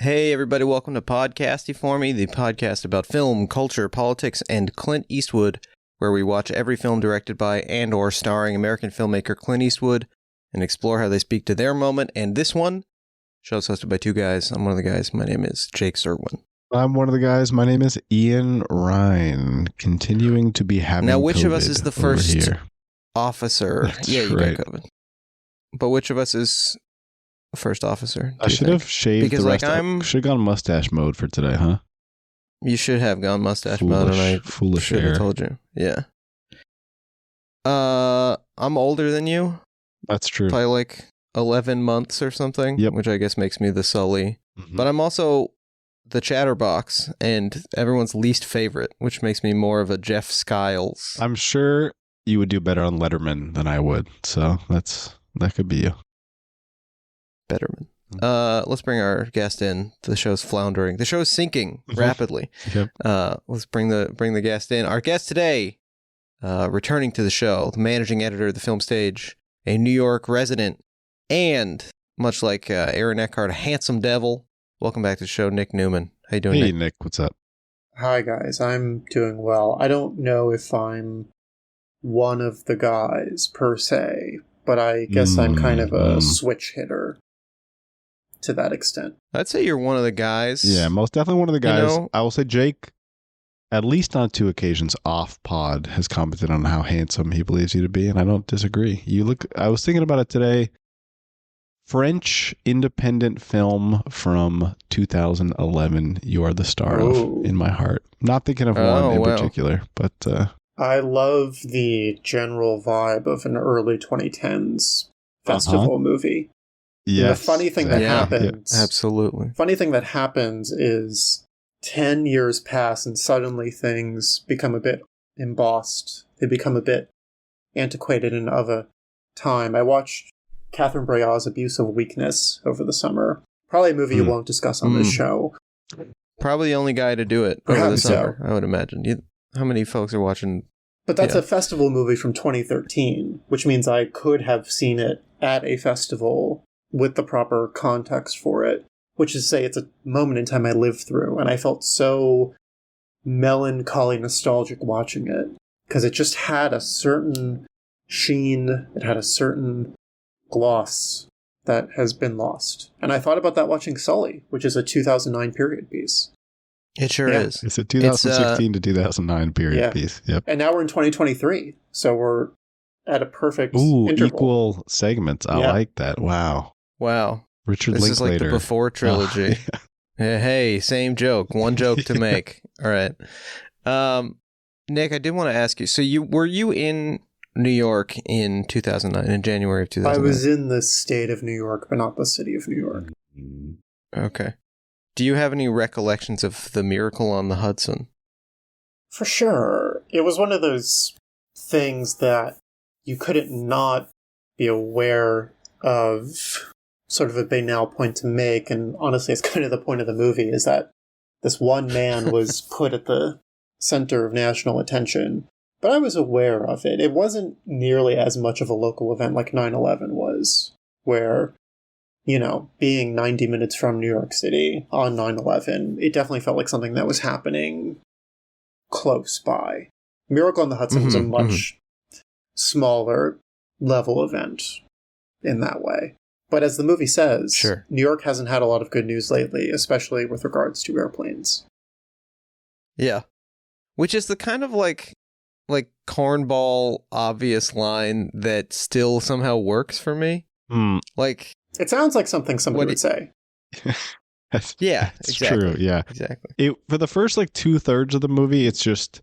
Hey everybody, welcome to Podcasty For Me, the podcast about film, culture, politics, and Clint Eastwood, where we watch every film directed by and or starring American filmmaker Clint Eastwood and explore how they speak to their moment. And this one, show's hosted by two guys. I'm one of the guys. My name is Jake Serwin. I'm one of the guys. My name is Ian Ryan, continuing to be having Now, which COVID of us is the first officer? That's yeah, you right. got COVID. But which of us is first officer? I should have shaved because the rest. I'm should have gone mustache mode for today, huh? You should have gone mustache mode, and I should have told you. Yeah. I'm older than you. That's true. By like 11 months or something. Yep. Which I guess makes me the Sully. Mm-hmm. But I'm also the chatterbox and everyone's least favorite, which makes me more of a Jeff Skiles. I'm sure you would do better on Letterman than I would, so that could be you. Betterman. Let's bring our guest in. The show's floundering. The show's sinking rapidly. Yep. Let's bring the guest in. Our guest today, returning to the show, the managing editor of the Film Stage, a New York resident, and much like Aaron Eckhart, a handsome devil. Welcome back to the show, Nick Newman. How you doing, Hey, Nick? Nick, what's up? Hi, guys. I'm doing well. I don't know if I'm one of the guys, per se, but I guess I'm kind of a switch hitter to that extent. I'd say you're one of the guys. Yeah, most definitely one of the guys. You know, I will say Jake, at least on 2 occasions off pod, has commented on how handsome he believes you to be, and I don't disagree. I was thinking about it today. French independent film from 2011. You are the star of in my heart. Not thinking of one in particular, but I love the general vibe of an early 2010s festival movie. Yeah. The funny thing that happens, absolutely. Funny thing that happens is 10 years pass and suddenly things become a bit embossed. They become a bit antiquated and of a time. I watched Catherine Breillat's Abuse of Weakness over the summer. Probably a movie you won't discuss on this show. Probably the only guy to do it over the summer, I would imagine. How many folks are watching? But that's a festival movie from 2013, which means I could have seen it at a festival with the proper context for it, which is to say it's a moment in time I lived through, and I felt so melancholy nostalgic watching it, because it just had a certain sheen, it had a certain gloss that has been lost. And I thought about that watching Sully, which is a 2009 period piece. It sure is. It's a 2016 to 2009 period piece. Yep. And now we're in 2023, so we're at a perfect interval. Equal segments. I like that. Wow. Richard Linklater. This is like the Before trilogy. Hey, same joke. One joke to make. All right. Nick, I did want to ask you. So were you in New York in 2009, in January of 2009? I was in the state of New York, but not the city of New York. Okay. Do you have any recollections of the Miracle on the Hudson? For sure. It was one of those things that you couldn't not be aware of, sort of a banal point to make, and honestly it's kind of the point of the movie, is that this one man was put at the center of national attention. But I was aware of it. It wasn't nearly as much of a local event like 9/11 was, where, being 90 minutes from New York City on 9/11, it definitely felt like something that was happening close by. Miracle on the Hudson was a much smaller level event in that way. But as the movie says, New York hasn't had a lot of good news lately, especially with regards to airplanes. Yeah. Which is the kind of like cornball obvious line that still somehow works for me. Like, it sounds like something somebody would say. It's exactly. True. Yeah, exactly. For the first 2/3 of the movie, it's just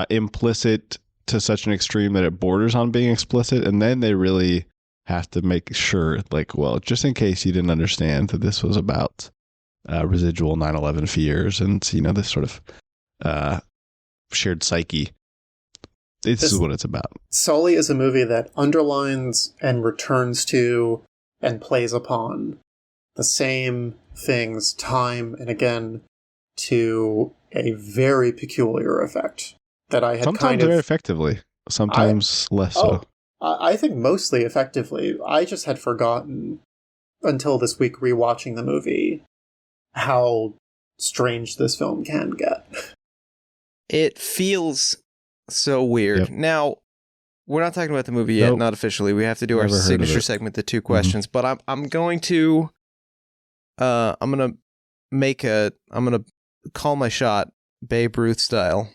implicit to such an extreme that it borders on being explicit, and then they really have to make sure, just in case you didn't understand, that this was about residual 9/11 fears and this sort of shared psyche. This is what it's about. Sully is a movie that underlines and returns to and plays upon the same things time and again to a very peculiar effect that I had sometimes very effectively, sometimes less so. I think mostly effectively. I just had forgotten until this week rewatching the movie how strange this film can get. It feels so weird. Yep. Now, we're not talking about the movie yet, Nope. not officially. We have to do our Never heard of signature it. segment, the two questions. But I'm going to call my shot, Babe Ruth style.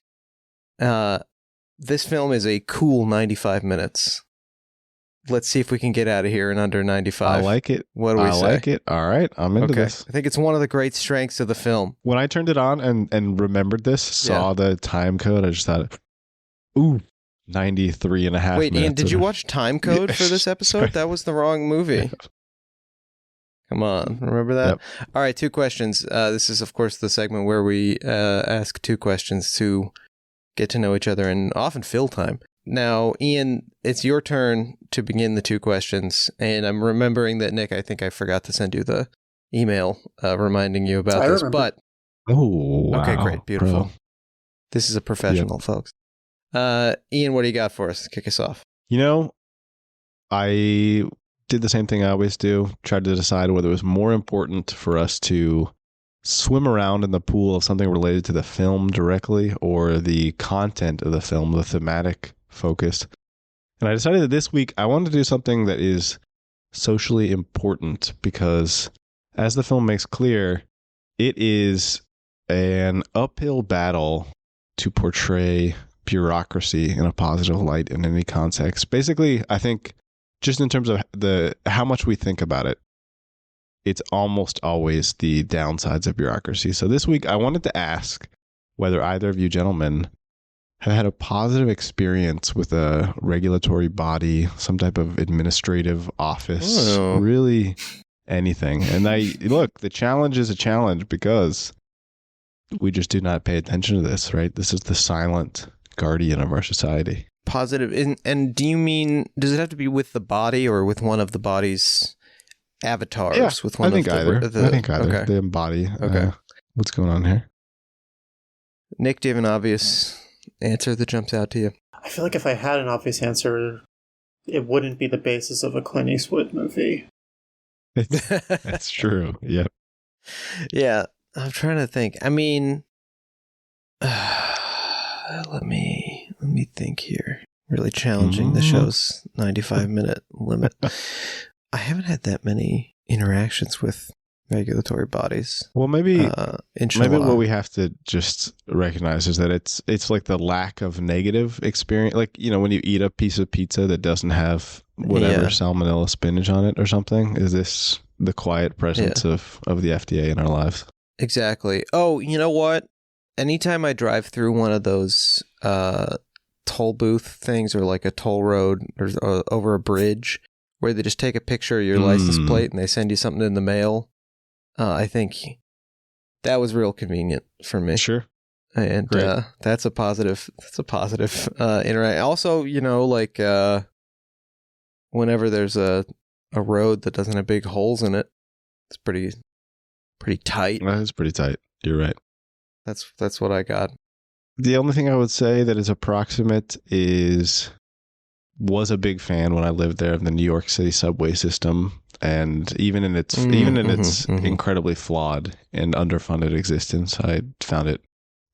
This film is a cool 95 minutes. Let's see if we can get out of here in under 95. I like it. What do we say? I like it. All right, I'm into Okay. this. I think it's one of the great strengths of the film. When I turned it on and remembered this, saw the time code, I just thought, ooh, 93 and a half Wait, minutes. Ian, did you watch Time Code for this episode? That was the wrong movie. Come on, remember that? Yep. All right, two questions. This is, of course, the segment where we ask two questions to get to know each other and often fill time. Now, Ian, it's your turn to begin the two questions, and I'm remembering that, Nick, I think I forgot to send you the email reminding you about this, remember. but... Oh, wow. Okay, great, beautiful. Bro. This is a professional, folks. Ian, what do you got for us? Kick us off. You know, I did the same thing I always do, tried to decide whether it was more important for us to swim around in the pool of something related to the film directly or the content of the film, the thematic focus. And I decided that this week I wanted to do something that is socially important because, as the film makes clear, it is an uphill battle to portray bureaucracy in a positive light in any context. Basically, I think just in terms of how much we think about it, it's almost always the downsides of bureaucracy. So this week I wanted to ask whether either of you gentlemen have had a positive experience with a regulatory body, some type of administrative office, really anything. And look, the challenge is a challenge because we just do not pay attention to this, right? This is the silent guardian of our society. Positive. And do you mean, does it have to be with the body or with one of the body's avatars? Yeah, with one I think of either. I think either. Okay. They embody. Okay. What's going on here? Nick, do you have an obvious answer that jumps out to you? I feel like if I had an obvious answer, it wouldn't be the basis of a Clint Eastwood movie. That's true. Yep. Yeah, I'm trying to think. I mean, let me think here. Really challenging the show's 95-minute limit. I haven't had that many interactions with regulatory bodies. Well, maybe what we have to just recognize is that it's like the lack of negative experience. Like, you know, when you eat a piece of pizza that doesn't have whatever salmonella spinach on it or something, is this the quiet presence of the FDA in our lives? Exactly. Oh, you know what? Anytime I drive through one of those toll booth things or like a toll road or over a bridge where they just take a picture of your license plate and they send you something in the mail, I think that was real convenient for me. Sure. And that's a positive. Interaction. Also, you know, like whenever there's a road that doesn't have big holes in it, it's pretty tight. That's pretty tight. You're right. That's what I got. The only thing I would say that is approximate was a big fan when I lived there of the New York City subway system, and even in its incredibly flawed and underfunded existence, I found it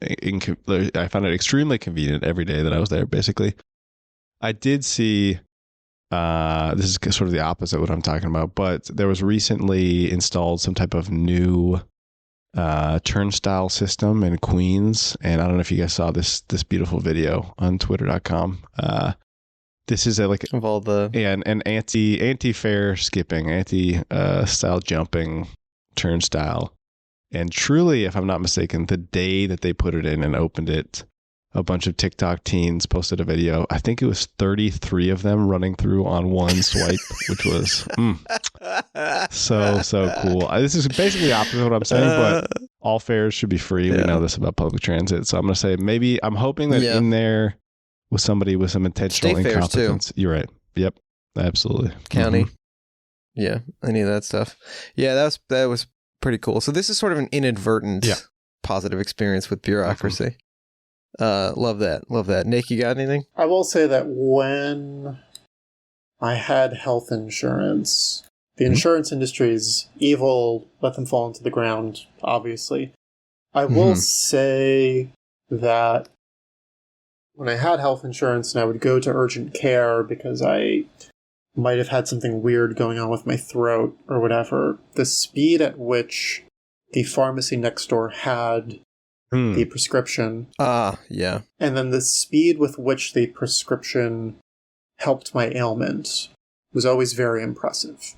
extremely convenient every day that I was there. Basically, I did see. This is sort of the opposite of what I'm talking about, but there was recently installed some type of new turnstile system in Queens, and I don't know if you guys saw this beautiful video on twitter.com. This is of all the an anti-fare skipping, anti-style jumping turnstile. And truly, if I'm not mistaken, the day that they put it in and opened it, a bunch of TikTok teens posted a video. I think it was 33 of them running through on one swipe, which was so cool. This is basically the opposite of what I'm saying, but all fares should be free. Yeah. We know this about public transit. So I'm going to say I'm hoping that in there was somebody with some intentional incompetence. You're right. Yep. Absolutely. County. Mm-hmm. Yeah. Any of that stuff. Yeah, that was pretty cool. So this is sort of an inadvertent positive experience with bureaucracy. Love that. Nick, you got anything? I will say that when I had health insurance, The insurance industry is evil. Let them fall into the ground, obviously. I will say that when I had health insurance and I would go to urgent care because I might have had something weird going on with my throat or whatever, the speed at which the pharmacy next door had the prescription. Yeah. And then the speed with which the prescription helped my ailment was always very impressive.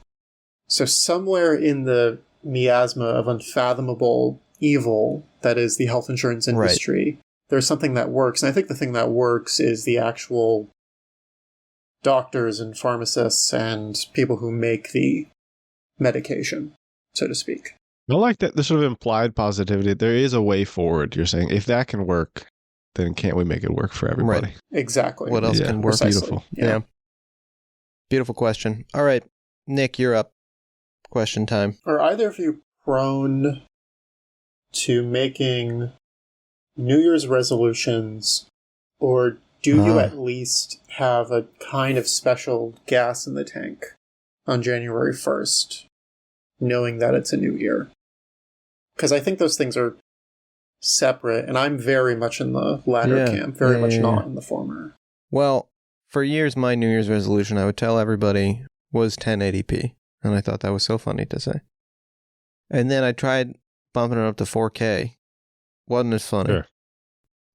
So somewhere in the miasma of unfathomable evil that is the health insurance industry, there's something that works. And I think the thing that works is the actual doctors and pharmacists and people who make the medication, so to speak. I like that the sort of implied positivity. There is a way forward. You're saying if that can work, then can't we make it work for everybody? Right. Exactly. What else can work? Precisely. Beautiful. Yeah. Beautiful question. All right, Nick, you're up. Question time. Are either of you prone to making New Year's resolutions, or do you at least have a kind of special gas in the tank on January 1st, knowing that it's a new year? Because I think those things are separate, and I'm very much in the latter camp, very much not in the former. Well, for years, my New Year's resolution, I would tell everybody, was 1080p. And I thought that was so funny to say. And then I tried bumping it up to 4K. Wasn't as funny. Sure.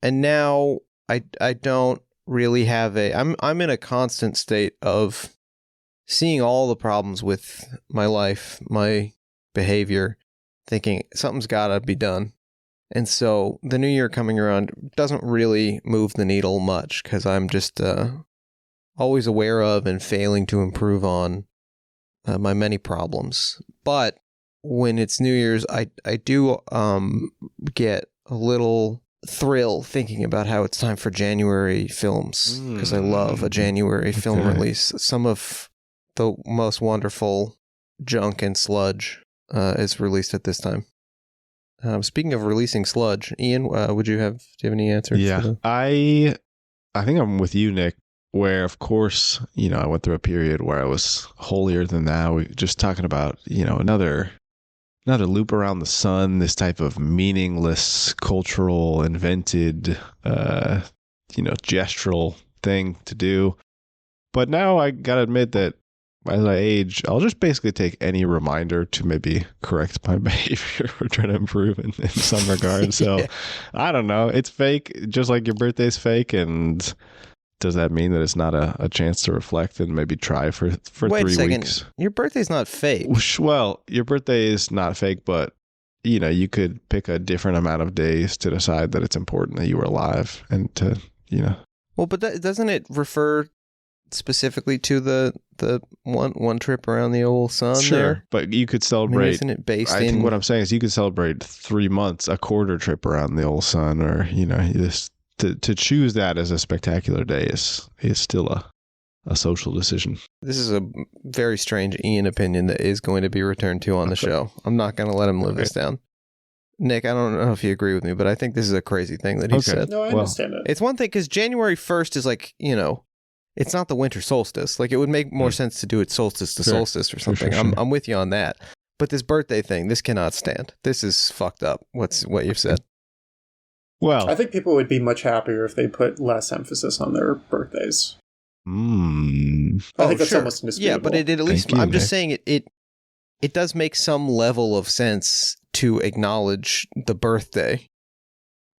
And now I don't really have I'm in a constant state of seeing all the problems with my life, my behavior, thinking something's got to be done. And so the new year coming around doesn't really move the needle much because I'm just always aware of and failing to improve on my many problems. But when it's New Year's, I do get a little thrill thinking about how it's time for January films, because I love a January film release. Some of the most wonderful junk and sludge is released at this time. Speaking of releasing sludge, Ian, do you have any answers? Yeah, I think I'm with you, Nick, where, of course, I went through a period where I was holier than thou. We just talking about, another loop around the sun, this type of meaningless, cultural, invented, gestural thing to do. But now I got to admit that as I age, I'll just basically take any reminder to maybe correct my behavior or try to improve in some regard. So I don't know. It's fake, just like your birthday's fake. And does that mean that it's not a chance to reflect and maybe try for Wait 3 a second. weeks? Your birthday's not fake. Well, your birthday is not fake, but you could pick a different amount of days to decide that it's important that you were alive and to, Well, but doesn't it refer specifically to the one trip around the old sun? Sure, there? but you could celebrate. Isn't it based I in? think what I'm saying is you could celebrate 3 months, a quarter trip around the old sun, or to choose that as a spectacular day is still a social decision. This is a very strange Ian opinion that is going to be returned to on the show. I'm not going to let him live this down. Nick, I don't know if you agree with me, but I think this is a crazy thing that he said. No, I understand it. It's one thing because January 1st is like, it's not the winter solstice. Like, it would make more sense to do it solstice to solstice or something. Sure. I'm with you on that. But this birthday thing, this cannot stand. This is fucked up. What you've said. Well, I think people would be much happier if they put less emphasis on their birthdays. I think that's almost indisputable. Yeah, but it at least, I'm just saying it does make some level of sense to acknowledge the birthday,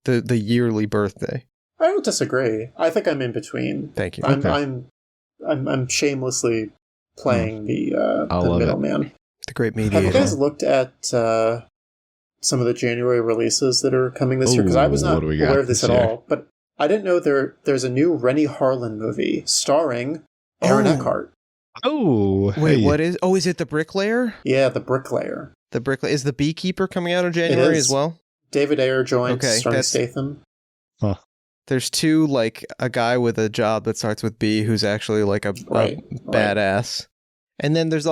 the yearly birthday. I don't disagree. I think I'm in between. Thank you. I'm shamelessly playing the middleman. The great mediator. Have you guys looked at some of the January releases that are coming this year? Because I was not aware of this at all. But I didn't know there's a new Rennie Harlan movie starring Aaron Eckhart. Oh, wait, what is? Oh, is it The Bricklayer? Yeah, The Bricklayer. The Bricklayer. Is The Beekeeper coming out in January as well? David Ayer joins, starring Statham. Huh. There's two, like a guy with a job that starts with B who's actually like a badass. And then there's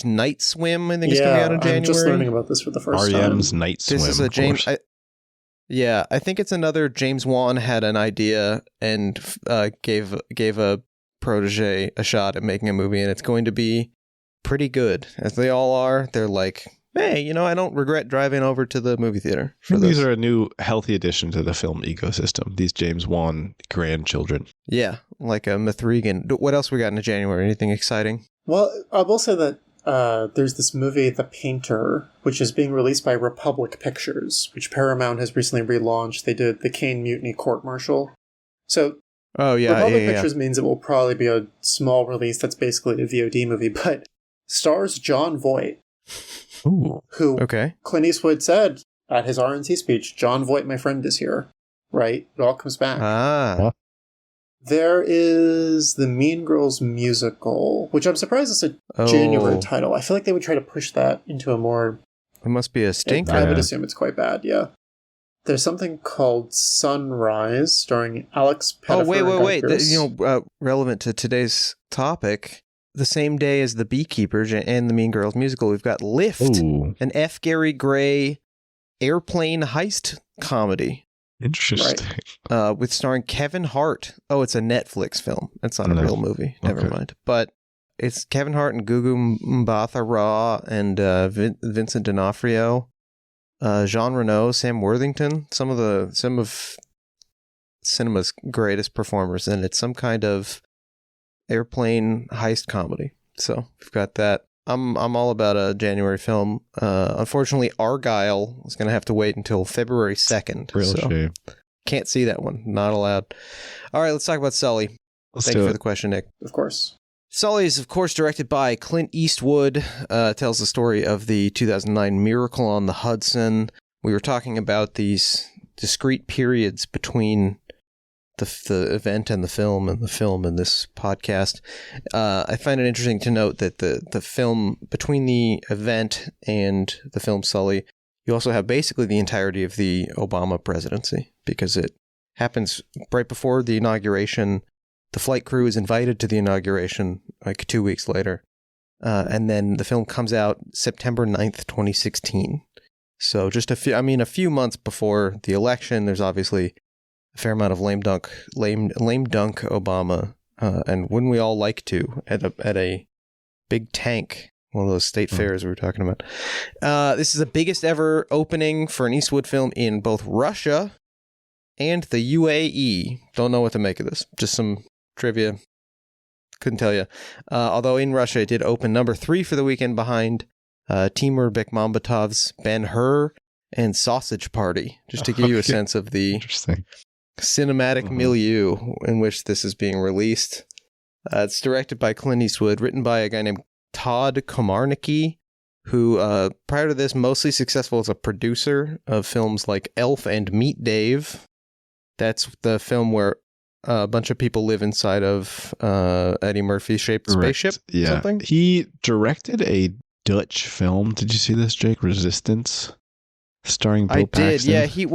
Night Swim, I think, is coming out in January. I'm just learning about this for the first time. REM's Night Swim. This is a James. I think it's another James Wan had an idea and gave a protege a shot at making a movie, and it's going to be pretty good, as they all are. They're like, hey, I don't regret driving over to the movie theater for this. These are a new healthy addition to the film ecosystem, these James Wan grandchildren. Yeah, like a Mithrigan. What else we got in January? Anything exciting? Well, I will say that there's this movie, The Painter, which is being released by Republic Pictures, which Paramount has recently relaunched. They did the Caine Mutiny Court-Martial. So Republic Pictures means it will probably be a small release that's basically a VOD movie, but stars Jon Voight. Ooh. Who Clint Eastwood said at his RNC speech, Jon Voight, my friend, is here. Right? It all comes back. Ah. There is the Mean Girls musical, which I'm surprised is a January title. I feel like they would try to push that into a more... It must be a stinker. I would assume it's quite bad, yeah. There's something called Sunrise, starring Alex Pettyfer. Oh, wait. Relevant to today's topic, the same day as The Beekeepers and the Mean Girls musical, we've got Lift, an F. Gary Gray airplane heist comedy. Interesting. Right. With starring Kevin Hart. Oh, it's a Netflix film. It's not a real movie. Never mind. But it's Kevin Hart and Gugu Mbatha-Raw and Vincent D'Onofrio, Jean Reno, Sam Worthington, some of cinema's greatest performers, and it's some kind of airplane heist comedy. So we've got that. I'm all about a January film. Unfortunately, Argyle is going to have to wait until February 2nd. Real shame. Can't see that one. Not allowed. All right, let's talk about Sully. Thank you for the question, Nick. Of course. Sully is, of course, directed by Clint Eastwood. Tells the story of the 2009 Miracle on the Hudson. We were talking about these discrete periods between the event and the film in this podcast. I find it interesting to note that the film, between the event and the film Sully, you also have basically the entirety of the Obama presidency, because it happens right before the inauguration. The flight crew is invited to the inauguration like 2 weeks later. And then the film comes out September 9th, 2016. So just a few months before the election. There's obviously a fair amount of lame dunk Obama, and wouldn't we all like to at a big tank, one of those state fairs we were talking about. This is the biggest ever opening for an Eastwood film in both Russia and the UAE. Don't know what to make of this. Just some trivia. Couldn't tell you. Although in Russia it did open number 3 for the weekend behind Timur Bekmambetov's Ben-Hur and Sausage Party, just to give you a sense of the cinematic milieu in which this is being released. It's directed by Clint Eastwood, written by a guy named Todd Komarnicki, who prior to this mostly successful as a producer of films like Elf and Meet Dave. That's the film where a bunch of people live inside of Eddie Murphy-shaped spaceship. Yeah, something. He directed a Dutch film. Did you see this, Jake? Resistance, starring Bill Paxton. Yeah. He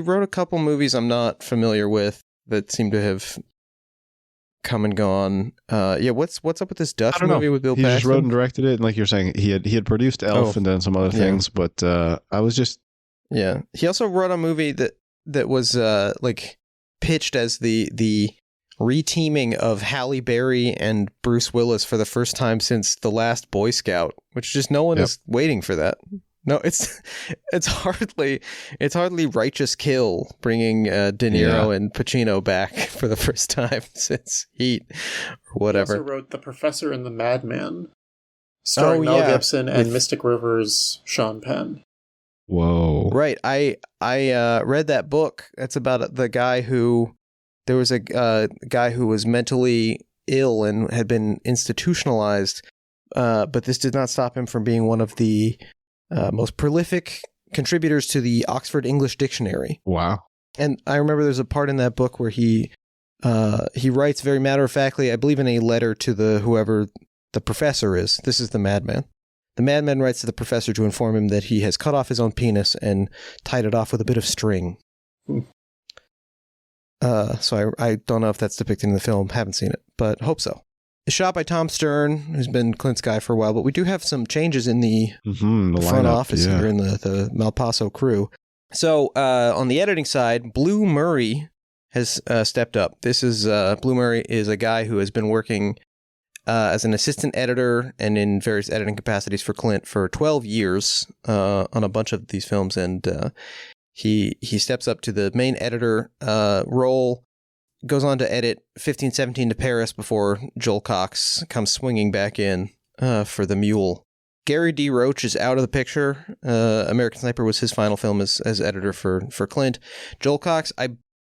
wrote a couple movies I'm not familiar with that seem to have come and gone. What's up with this Dutch movie with Bill Paxton? He just wrote and directed it, and like you're saying, he had produced Elf and done some other things, but I was just... Yeah. He also wrote a movie that was like pitched as the reteaming of Halle Berry and Bruce Willis for the first time since The Last Boy Scout, which just no one is waiting for that. No, it's hardly Righteous Kill bringing De Niro and Pacino back for the first time since Heat or whatever. He also wrote The Professor and the Madman, starring Mel Gibson and Mystic River's Sean Penn. Whoa! Right, I read that book. It's about the guy who there was a guy who was mentally ill and had been institutionalized, but this did not stop him from being one of the most prolific contributors to the Oxford English Dictionary. Wow. And I remember there's a part in that book where he writes very matter-of-factly, I believe in a letter to whoever the professor is. This is the madman. The madman writes to the professor to inform him that he has cut off his own penis and tied it off with a bit of string. So I don't know if that's depicted in the film. Haven't seen it, but hope so. It's shot by Tom Stern, who's been Clint's guy for a while, but we do have some changes in the front office here in the Malpaso crew. So on the editing side, Blue Murray has stepped up. This is Blue Murray is a guy who has been working as an assistant editor and in various editing capacities for Clint for 12 years on a bunch of these films. And he steps up to the main editor role, goes on to edit 1517 to Paris before Joel Cox comes swinging back in for The Mule. Gary D. Roach is out of the picture. American Sniper was his final film as editor for Clint. Joel Cox, I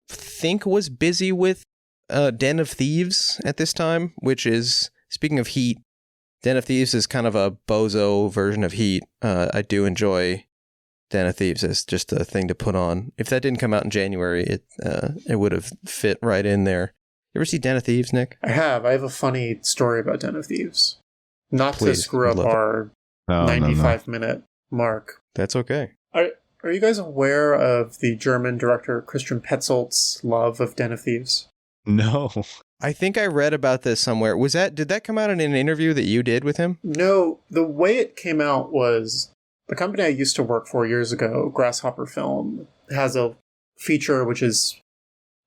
think, was busy with Den of Thieves at this time, which is, speaking of Heat, Den of Thieves is kind of a bozo version of Heat. I do enjoy Den of Thieves as just a thing to put on. If that didn't come out in January, it would have fit right in there. You ever see Den of Thieves, Nick? I have. I have a funny story about Den of Thieves. Not Please, to screw up our 95-minute mark. That's okay. Are you guys aware of the German director Christian Petzold's love of Den of Thieves? No. I think I read about this somewhere. Did that come out in an interview that you did with him? No, the way it came out was the company I used to work for years ago, Grasshopper Film, has a feature which is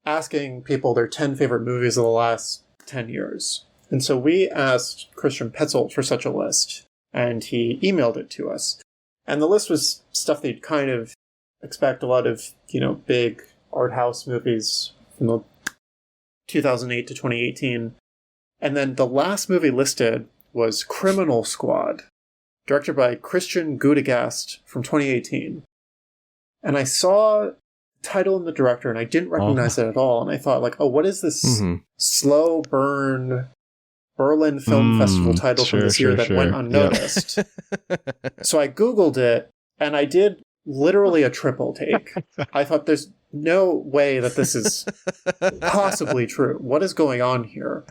asking people their 10 favorite movies of the last 10 years. And so we asked Christian Petzold for such a list, and he emailed it to us. And the list was stuff that you'd kind of expect, a lot of, big art house movies from the 2008 to 2018. And then the last movie listed was Criminal Squad, directed by Christian Gudegast from 2018. And I saw the title and the director, and I didn't recognize it at all. And I thought, what is this slow burn Berlin Film Festival title from this year that went unnoticed? Yep. So I Googled it, and I did literally a triple take. I thought, there's no way that this is possibly true. What is going on here?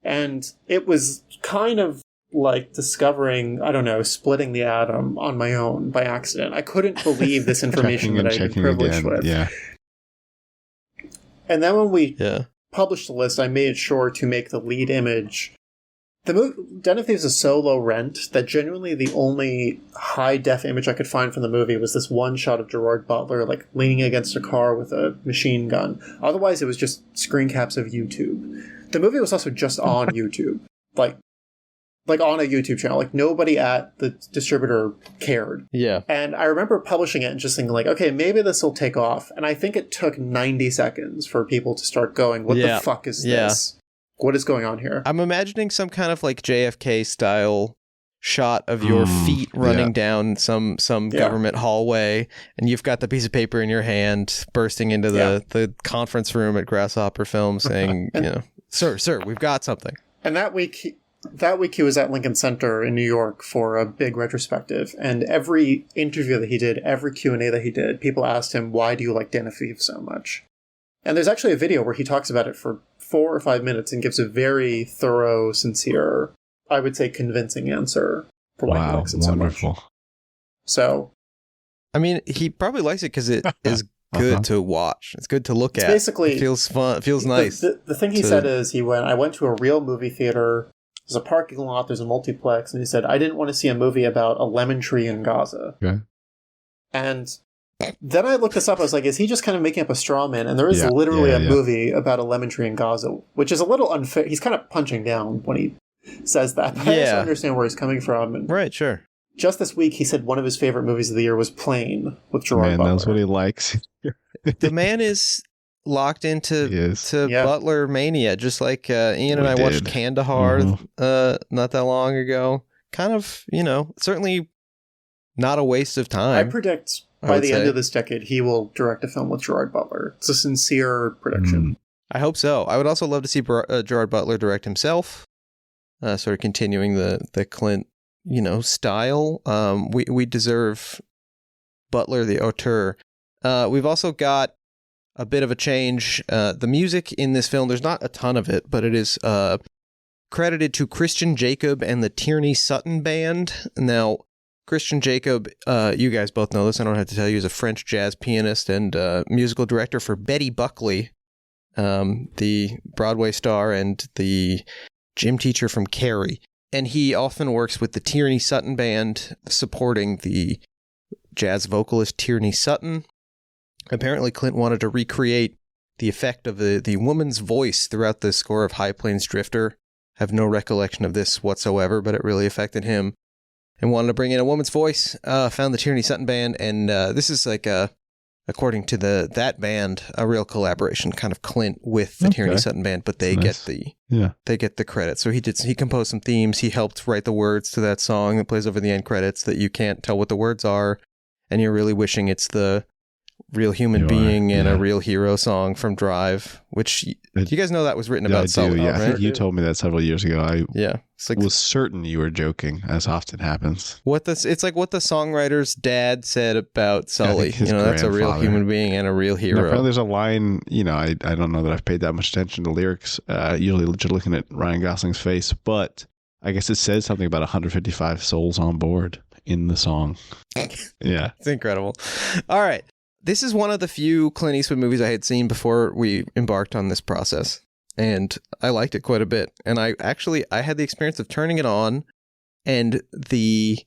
And it was kind of like discovering, splitting the atom on my own by accident. I couldn't believe this information that I'd been privileged with. Yeah. And then when we published the list, I made sure to make the lead image. The movie Den of Thieves is so low rent that genuinely the only high-def image I could find from the movie was this one shot of Gerard Butler, leaning against a car with a machine gun. Otherwise, it was just screen caps of YouTube. The movie was also just on YouTube. Like on a YouTube channel. Nobody at the distributor cared. Yeah. And I remember publishing it and just thinking, okay, maybe this will take off. And I think it took 90 seconds for people to start going, what the fuck is this? What is going on here? I'm imagining some kind of JFK style shot of your feet running down some government hallway, and you've got the piece of paper in your hand bursting into the conference room at Grasshopper Film saying, sir, we've got something. And that week he was at Lincoln Center in New York for a big retrospective, and every interview that he did, every Q&A that he did, people asked him, why do you like Den of Thieves so much? And there's actually a video where he talks about it for 4 or 5 minutes and gives a very thorough, sincere, I would say convincing answer for why he likes it so much. So, I mean, he probably likes it because it is good to watch. It's good to look at. Basically, it feels fun. It feels nice. The thing he said is I went to a real movie theater. There's a parking lot. There's a multiplex, and he said I didn't want to see a movie about a lemon tree in Gaza. Okay. And then I looked this up. I was like, is he just kind of making up a straw man? And there is literally a movie about a lemon tree in Gaza, which is a little unfair. He's kind of punching down when he says that. But I also understand where he's coming from. And right, sure. Just this week, he said one of his favorite movies of the year was Plane with Gerard Butler. That's what he likes. The man is locked into Butler mania, just like Ian and I watched Kandahar not that long ago. Kind of, certainly not a waste of time. I predict by the end of this decade, he will direct a film with Gerard Butler. It's a sincere prediction. I hope so. I would also love to see Gerard Butler direct himself, sort of continuing the Clint, style. We deserve Butler, the auteur. We've also got a bit of a change. The music in this film, there's not a ton of it, but it is credited to Christian Jacob and the Tierney Sutton Band. Now, Christian Jacob, you guys both know this, I don't have to tell you, is a French jazz pianist and musical director for Betty Buckley, the Broadway star and the gym teacher from Carrie. And he often works with the Tierney Sutton Band, supporting the jazz vocalist Tierney Sutton. Apparently, Clint wanted to recreate the effect of the woman's voice throughout the score of High Plains Drifter, have no recollection of this whatsoever, but it really affected him. And wanted to bring in a woman's voice. Found the Tierney Sutton Band, and this is like according to that band, a real collaboration, kind of Clint with the Tierney Sutton Band, but they get the credit. So he composed some themes. He helped write the words to that song that plays over the end credits that you can't tell what the words are, and you're really wishing it's the real human being and a real hero song from Drive, which you guys know that was written about Sully, right? I think you told me that several years ago. I it's like was certain you were joking, as often happens. It's like what the songwriter's dad said about Sully. That's a real human being and a real hero. Apparently there's a line, I don't know that I've paid that much attention to lyrics, usually just looking at Ryan Gosling's face, but I guess it says something about 155 souls on board in the song. Yeah. It's incredible. All right. This is one of the few Clint Eastwood movies I had seen before we embarked on this process, and I liked it quite a bit. And I had the experience of turning it on, and the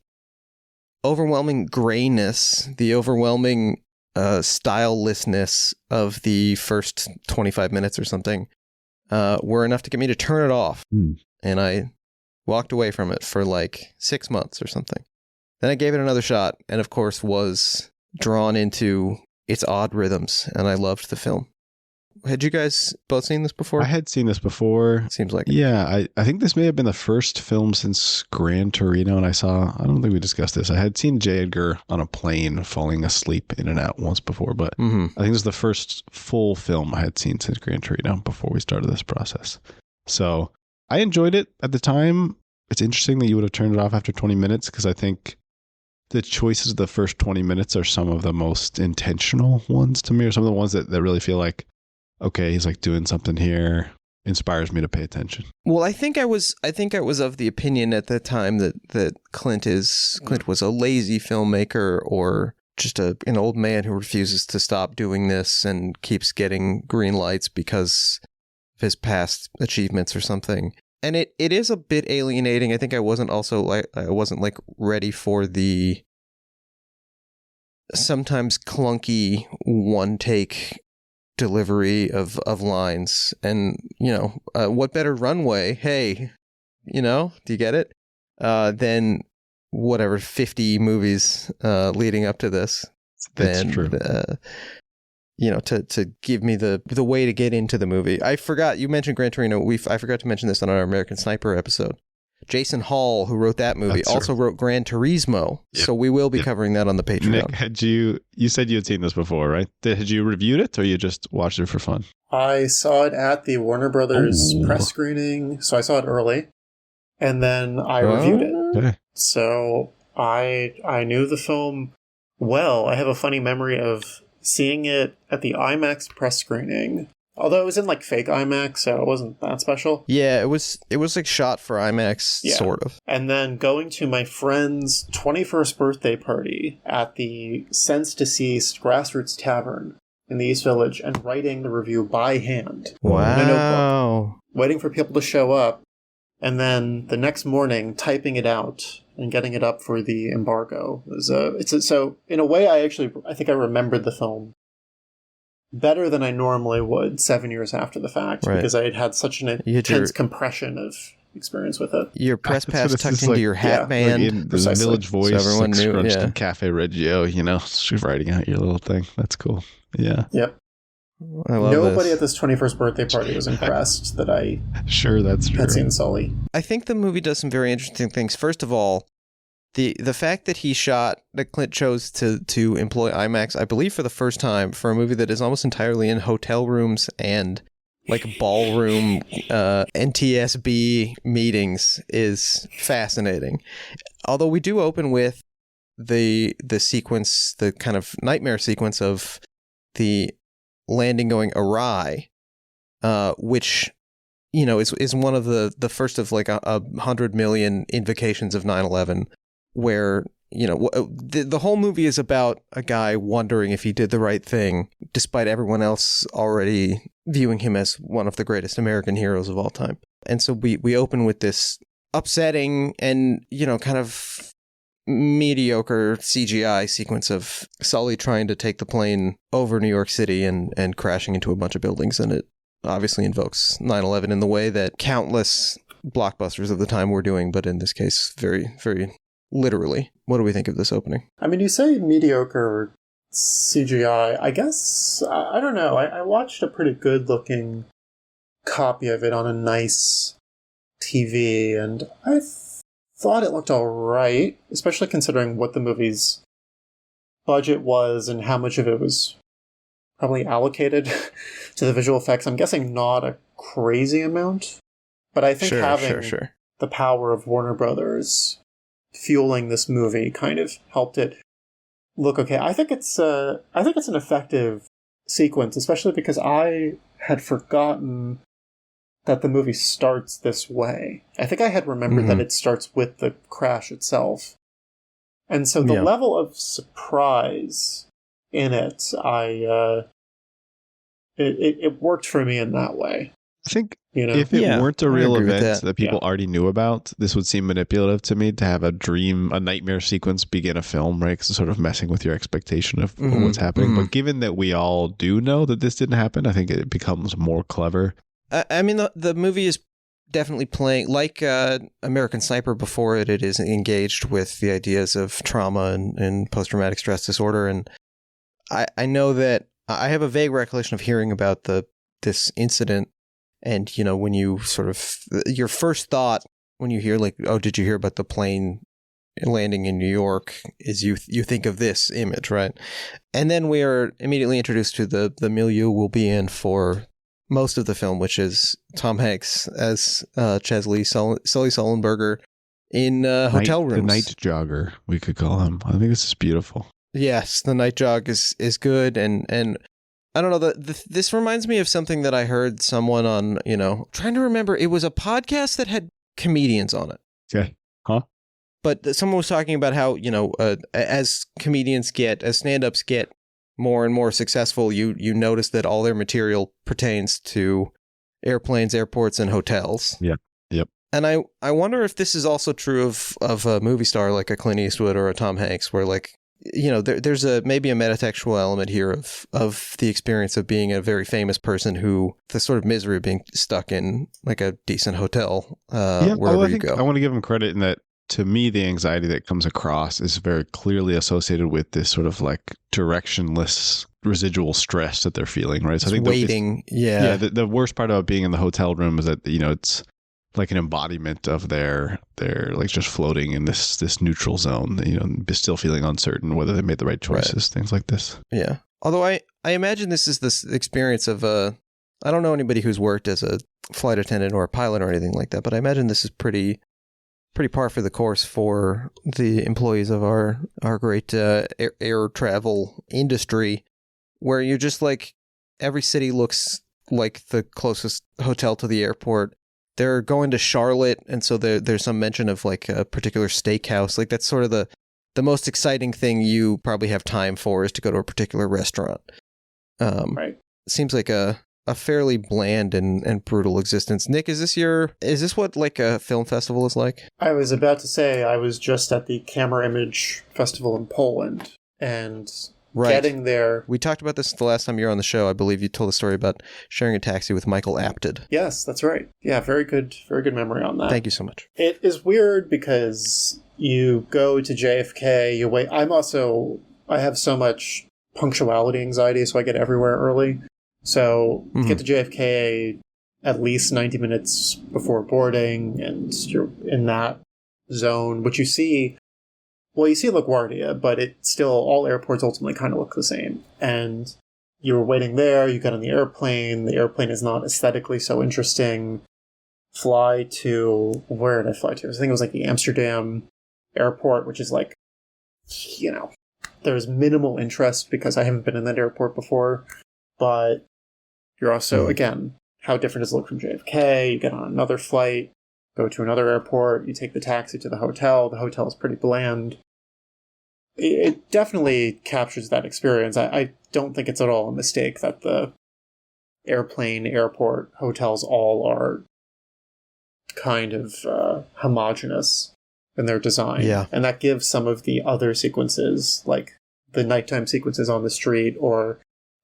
overwhelming grayness, the overwhelming stylelessness of the first 25 minutes or something were enough to get me to turn it off. And I walked away from it for like 6 months or something. Then I gave it another shot, and of course was drawn into its odd rhythms, and I loved the film. Had you guys both seen this before? I had seen this before. Seems like Yeah, I think this may have been the first film since Gran Torino, and I don't think we discussed this. I had seen J. Edgar on a plane falling asleep in and out once before, but I think this is the first full film I had seen since Gran Torino before we started this process. So I enjoyed it at the time. It's interesting that you would have turned it off after 20 minutes, because I think the choices of the first 20 minutes are some of the most intentional ones to me, or some of the ones that really feel like, okay, he's like doing something here, inspires me to pay attention. Well, I think I was of the opinion at the time that Clint was a lazy filmmaker, or just an old man who refuses to stop doing this and keeps getting green lights because of his past achievements or something. And it is a bit alienating. I think I wasn't ready for the sometimes clunky one take delivery of lines. And, what better runway? Hey, do you get it? Than whatever 50 movies leading up to this. That's true. To give me the way to get into the movie. I forgot, you mentioned Gran Torino. I forgot to mention this on our American Sniper episode. Jason Hall, who wrote that movie, also wrote Gran Turismo. Yep. So we will be covering that on the Patreon. Nick, you said you had seen this before, right? Had you reviewed it, or you just watched it for fun? I saw it at the Warner Brothers press screening, so I saw it early. And then I reviewed it. Okay. So I knew the film well. I have a funny memory of seeing it at the IMAX press screening, although it was in like fake IMAX, so it wasn't that special. Yeah, it was like shot for IMAX, sort of. And then going to my friend's 21st birthday party at the Sense Deceased Grassroots Tavern in the East Village and writing the review by hand. Wow. In a notebook, waiting for people to show up, and then the next morning typing it out and getting it up for the embargo. So in a way, I think I remembered the film better than I normally would 7 years after the fact, because I had had such an intense compression of experience with it. Your press pass tucked into your hat band. Like in the Village Voice, so everyone knew, scrunched in Cafe Reggio, writing out your little thing. That's cool. Yeah. Yep. I love Nobody at this 21st birthday party was impressed that I had seen Sully. I think the movie does some very interesting things. First of all, the fact that Clint chose to employ IMAX, I believe for the first time, for a movie that is almost entirely in hotel rooms and like ballroom NTSB meetings, is fascinating. Although we do open with the sequence, the kind of nightmare sequence of the landing going awry, which is one of the first of like 100 million invocations of 9/11, where the whole movie is about a guy wondering if he did the right thing, despite everyone else already viewing him as one of the greatest American heroes of all time. And so we open with this upsetting and kind of mediocre CGI sequence of Sully trying to take the plane over New York City and crashing into a bunch of buildings, and it obviously invokes 9/11 in the way that countless blockbusters of the time were doing, but in this case, very, very literally. What do we think of this opening? I mean, you say mediocre CGI. I guess, I don't know. I watched a pretty good-looking copy of it on a nice TV, and I thought it looked all right, especially considering what the movie's budget was and how much of it was probably allocated to the visual effects. I'm guessing not a crazy amount, but I think having the power of Warner Brothers fueling this movie kind of helped it look okay. I think it's an effective sequence, especially because I had forgotten that the movie starts this way. I think I had remembered that it starts with the crash itself. And so the level of surprise in it, it worked for me in that way. I think if it weren't a real event that people already knew about, this would seem manipulative to me to have a nightmare sequence begin a film, right? Because it's sort of messing with your expectation of what's happening. But given that we all do know that this didn't happen, I think it becomes more clever. I mean, the movie is definitely playing, like American Sniper before it is engaged with the ideas of trauma and post-traumatic stress disorder. And I know that I have a vague recollection of hearing about this incident. And, when you sort of, your first thought when you hear like, oh, did you hear about the plane landing in New York, is you think of this image, right? And then we are immediately introduced to the milieu we'll be in for most of the film, which is Tom Hanks as Chesley Sully Sullenberger in hotel rooms. The night jogger, we could call him. I think this is beautiful. Yes, the night jog is good, and I don't know, this reminds me of something that I heard someone on, trying to remember, it was a podcast that had comedians on it. Okay. Huh? But someone was talking about how, as comedians as stand-ups get more and more successful, you notice that all their material pertains to airplanes, airports, and hotels. Yeah. Yep. And I wonder if this is also true of a movie star like a Clint Eastwood or a Tom Hanks, where like, there's maybe a metatextual element here of the experience of being a very famous person who, the sort of misery of being stuck in like a decent hotel wherever you go. I want to give him credit in that, to me, the anxiety that comes across is very clearly associated with this sort of like directionless residual stress that they're feeling, right? So I think waiting. The worst part about being in the hotel room is that, it's like an embodiment of their like just floating in this neutral zone, still feeling uncertain whether they made the right choices, things like this. Yeah. Although I imagine this is this experience of I don't know anybody who's worked as a flight attendant or a pilot or anything like that, but I imagine this is pretty par for the course for the employees of our great air travel industry, where you're just like, every city looks like the closest hotel to the airport. They're going to Charlotte, and so there's some mention of like a particular steakhouse. Like that's sort of the most exciting thing you probably have time for, is to go to a particular restaurant. Right. It seems like a fairly bland and brutal existence. Nick, is this what like a film festival is like? I was about to say, I was just at the Camera Image Festival in Poland, and getting there. We talked about this the last time you were on the show. I believe you told a story about sharing a taxi with Michael Apted. Yes, that's right. Yeah, very good memory on that. Thank you so much. It is weird because you go to JFK, you wait. I have so much punctuality anxiety, so I get everywhere early. So get to JFK at least 90 minutes before boarding, and you're in that zone, which you see LaGuardia, but all airports ultimately kind of look the same. And you were waiting there, you got on the airplane is not aesthetically so interesting. Where did I fly to? I think it was like the Amsterdam airport, which is like, there's minimal interest because I haven't been in that airport before. But you're also, again, how different does it look from JFK? You get on another flight, go to another airport, you take the taxi to the hotel. The hotel is pretty bland. It definitely captures that experience. I don't think it's at all a mistake that the airport hotels all are kind of homogenous in their design. Yeah. And that gives some of the other sequences, like the nighttime sequences on the street, or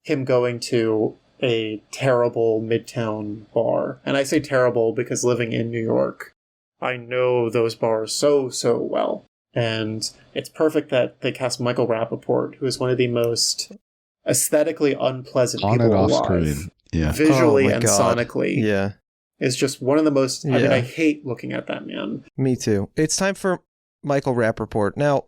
him going to a terrible midtown bar. And I say terrible because living in New York, I know those bars so well. And it's perfect that they cast Michael Rappreport, who is one of the most aesthetically unpleasant On people and off alive. screen. Yeah. Visually Oh my and God. sonically. Yeah. Is just one of the most... I mean, Yeah. I hate looking at that man. Me too. It's time for Michael Rappreport. Now,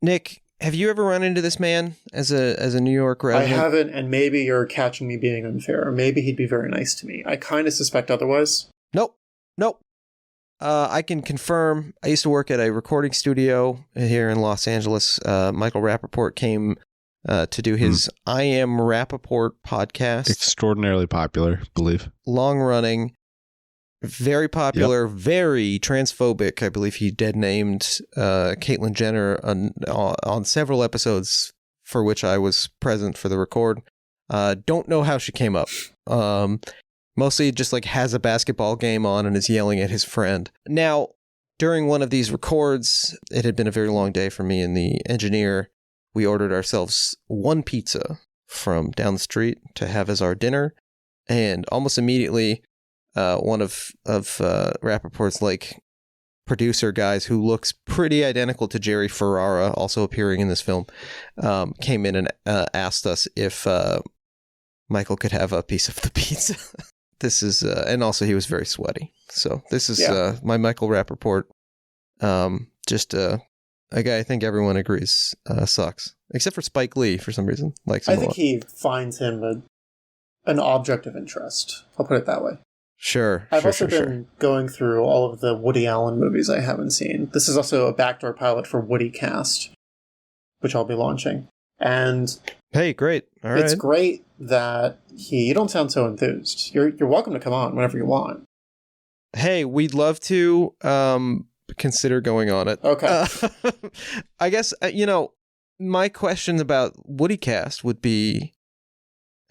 Nick, have you ever run into this man as a New York resident? I haven't, and maybe you're catching me being unfair. Or maybe he'd be very nice to me. I kind of suspect otherwise. Nope. I can confirm. I used to work at a recording studio here in Los Angeles. Michael Rappreport came to do his I Am Rappreport podcast. Extraordinarily popular, I believe. Long running, very popular, very transphobic. I believe he dead named Caitlyn Jenner on several episodes for which I was present for the record. Don't know how she came up. Mostly just like has a basketball game on and is yelling at his friend. Now, during one of these records, it had been a very long day for me and the engineer. We ordered ourselves one pizza from down the street to have as our dinner. And almost immediately, one of Rappaport's like producer guys who looks pretty identical to Jerry Ferrara, also appearing in this film, came in and asked us if Michael could have a piece of the pizza. This is, and also he was very sweaty. So this is my Michael Rappreport. Just a guy I think everyone agrees sucks, except for Spike Lee for some reason. Likes him I a think lot. he finds him an object of interest. I'll put it that way. Sure. I've also been going through all of the Woody Allen movies I haven't seen. This is also a backdoor pilot for Woody Cast, which I'll be launching. And hey, great. All right. it's great that you don't sound so enthused. You're welcome to come on whenever you want. Hey, we'd love to consider going on it. Okay. I guess, my question about Woody Cast would be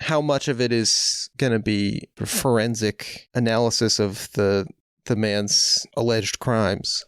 how much of it is going to be forensic analysis of the man's alleged crimes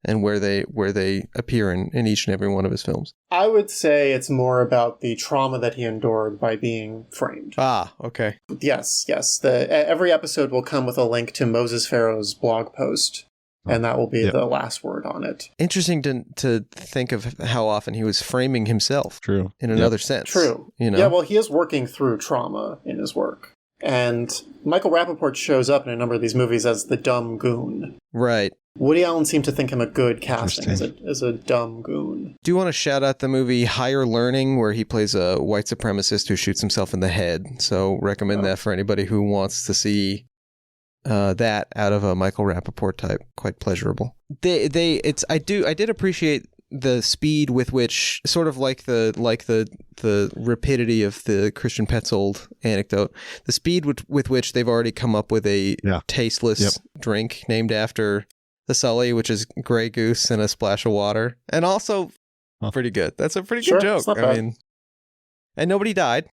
and where they appear in each and every one of his films. I would say it's more about the trauma that he endured by being framed. Ah, okay. Yes. Every episode will come with a link to Moses Pharaoh's blog post, and that will be the last word on it. Interesting to think of how often he was framing himself. True. In another sense. True. Yeah, well, he is working through trauma in his work. And Michael Rappreport shows up in a number of these movies as the dumb goon. Right. Woody Allen seemed to think him a good casting as a dumb goon. Do you want to shout out the movie Higher Learning, where he plays a white supremacist who shoots himself in the head? So recommend that for anybody who wants to see that out of a Michael Rappreport type. Quite pleasurable. I did appreciate the speed with which, sort of like the rapidity of the Christian Petzold anecdote, the speed with which they've already come up with a tasteless drink named after the Sully, which is Grey Goose and a splash of water, and also pretty good. That's a pretty good joke. I mean, and nobody died.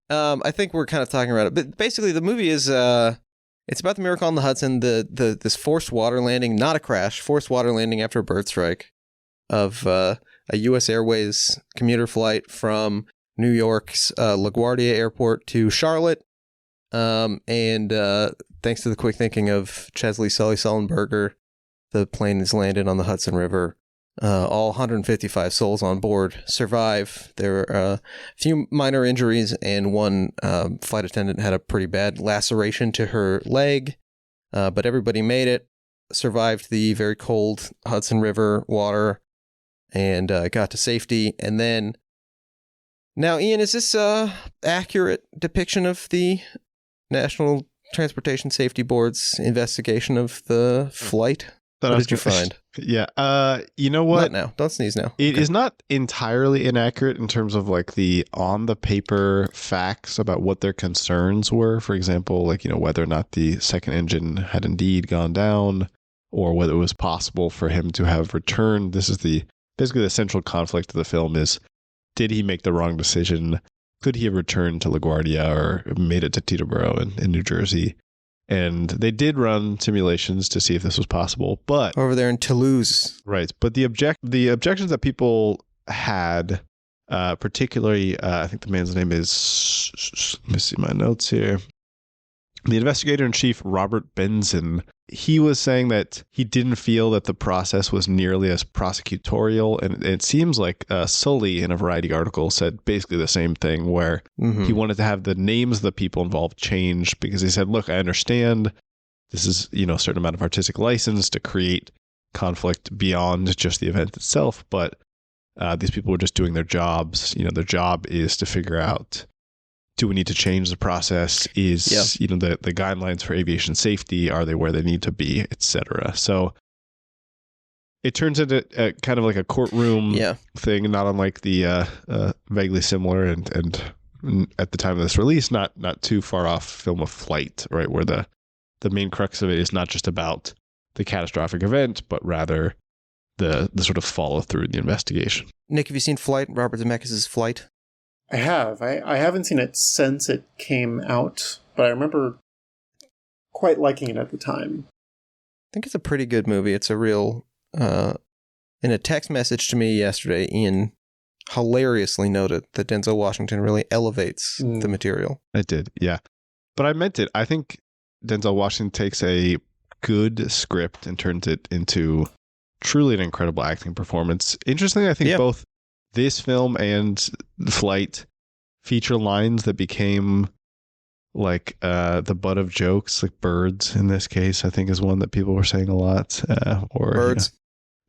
I think we're kind of talking about it, but basically the movie is it's about the miracle on the Hudson, this forced water landing, not a crash, forced water landing after a bird strike of a U.S. Airways commuter flight from New York's LaGuardia Airport to Charlotte. And thanks to the quick thinking of Chesley Sully Sullenberger, the plane is landed on the Hudson River. All 155 souls on board survive. There were a few minor injuries, and one flight attendant had a pretty bad laceration to her leg, but everybody made it, survived the very cold Hudson River water, and got to safety. And then, now, Ian, is this a accurate depiction of the National Transportation Safety Board's investigation of the flight? What did you find? Yeah. You know what? Not now. Don't sneeze now. It is not entirely inaccurate in terms of like the on the paper facts about what their concerns were. For example, like, whether or not the second engine had indeed gone down or whether it was possible for him to have returned. This is basically the central conflict of the film is, did he make the wrong decision? Could he have returned to LaGuardia or made it to Teterboro in New Jersey? And they did run simulations to see if this was possible, but over there in Toulouse, right? But the objections that people had Particularly, I think the man's name is, let me see my notes here. The investigator-in-chief, Robert Benson, he was saying that he didn't feel that the process was nearly as prosecutorial. And it seems like Sully, in a Variety article, said basically the same thing, where he wanted to have the names of the people involved changed because he said, look, I understand this is, a certain amount of artistic license to create conflict beyond just the event itself. But these people were just doing their jobs. Their job is to figure out, do we need to change the process? Is, the guidelines for aviation safety, are they where they need to be, etc. So it turns into kind of like a courtroom thing, not unlike the vaguely similar and at the time of this release, not too far off film of Flight, right? Where the main crux of it is not just about the catastrophic event, but rather the sort of follow through the investigation. Nick, have you seen Flight? Robert Zemeckis' Flight? I have. I haven't seen it since it came out, but I remember quite liking it at the time. I think it's a pretty good movie. It's a real... in a text message to me yesterday, Ian hilariously noted that Denzel Washington really elevates the material. I did, yeah. But I meant it. I think Denzel Washington takes a good script and turns it into truly an incredible acting performance. Interestingly, I think both this film and Flight feature lines that became like the butt of jokes, like birds in this case, I think is one that people were saying a lot. Or birds.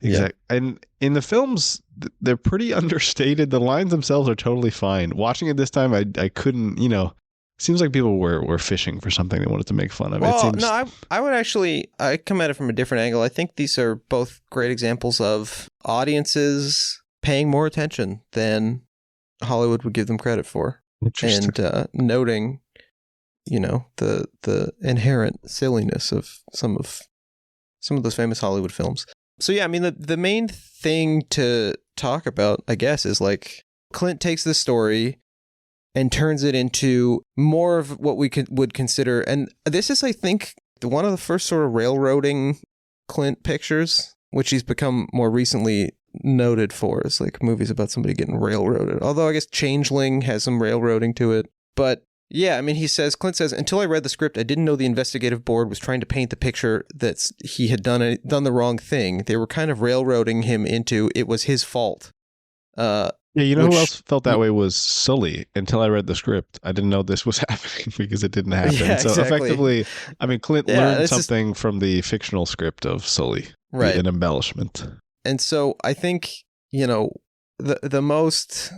Exactly. Yeah. And in the films, they're pretty understated. The lines themselves are totally fine. Watching it this time, I couldn't, seems like people were fishing for something they wanted to make fun of. Well, I would actually, I come at it from a different angle. I think these are both great examples of audiences paying more attention than Hollywood would give them credit for. And noting, the inherent silliness of some of those famous Hollywood films. So yeah, I mean, the main thing to talk about, I guess, is like Clint takes the story and turns it into more of what we would consider, and this is, I think, one of the first sort of railroading Clint pictures, which he's become more recently noted for, is like movies about somebody getting railroaded. Although I guess Changeling has some railroading to it. But yeah, I mean, Clint says, until I read the script, I didn't know the investigative board was trying to paint the picture that he had done the wrong thing. They were kind of railroading him into it was his fault. Who else felt that way was Sully. Until I read the script, I didn't know this was happening because it didn't happen. Yeah, so exactly. Effectively, I mean, Clint learned something from the fictional script of Sully, right? An embellishment. And so I think, the most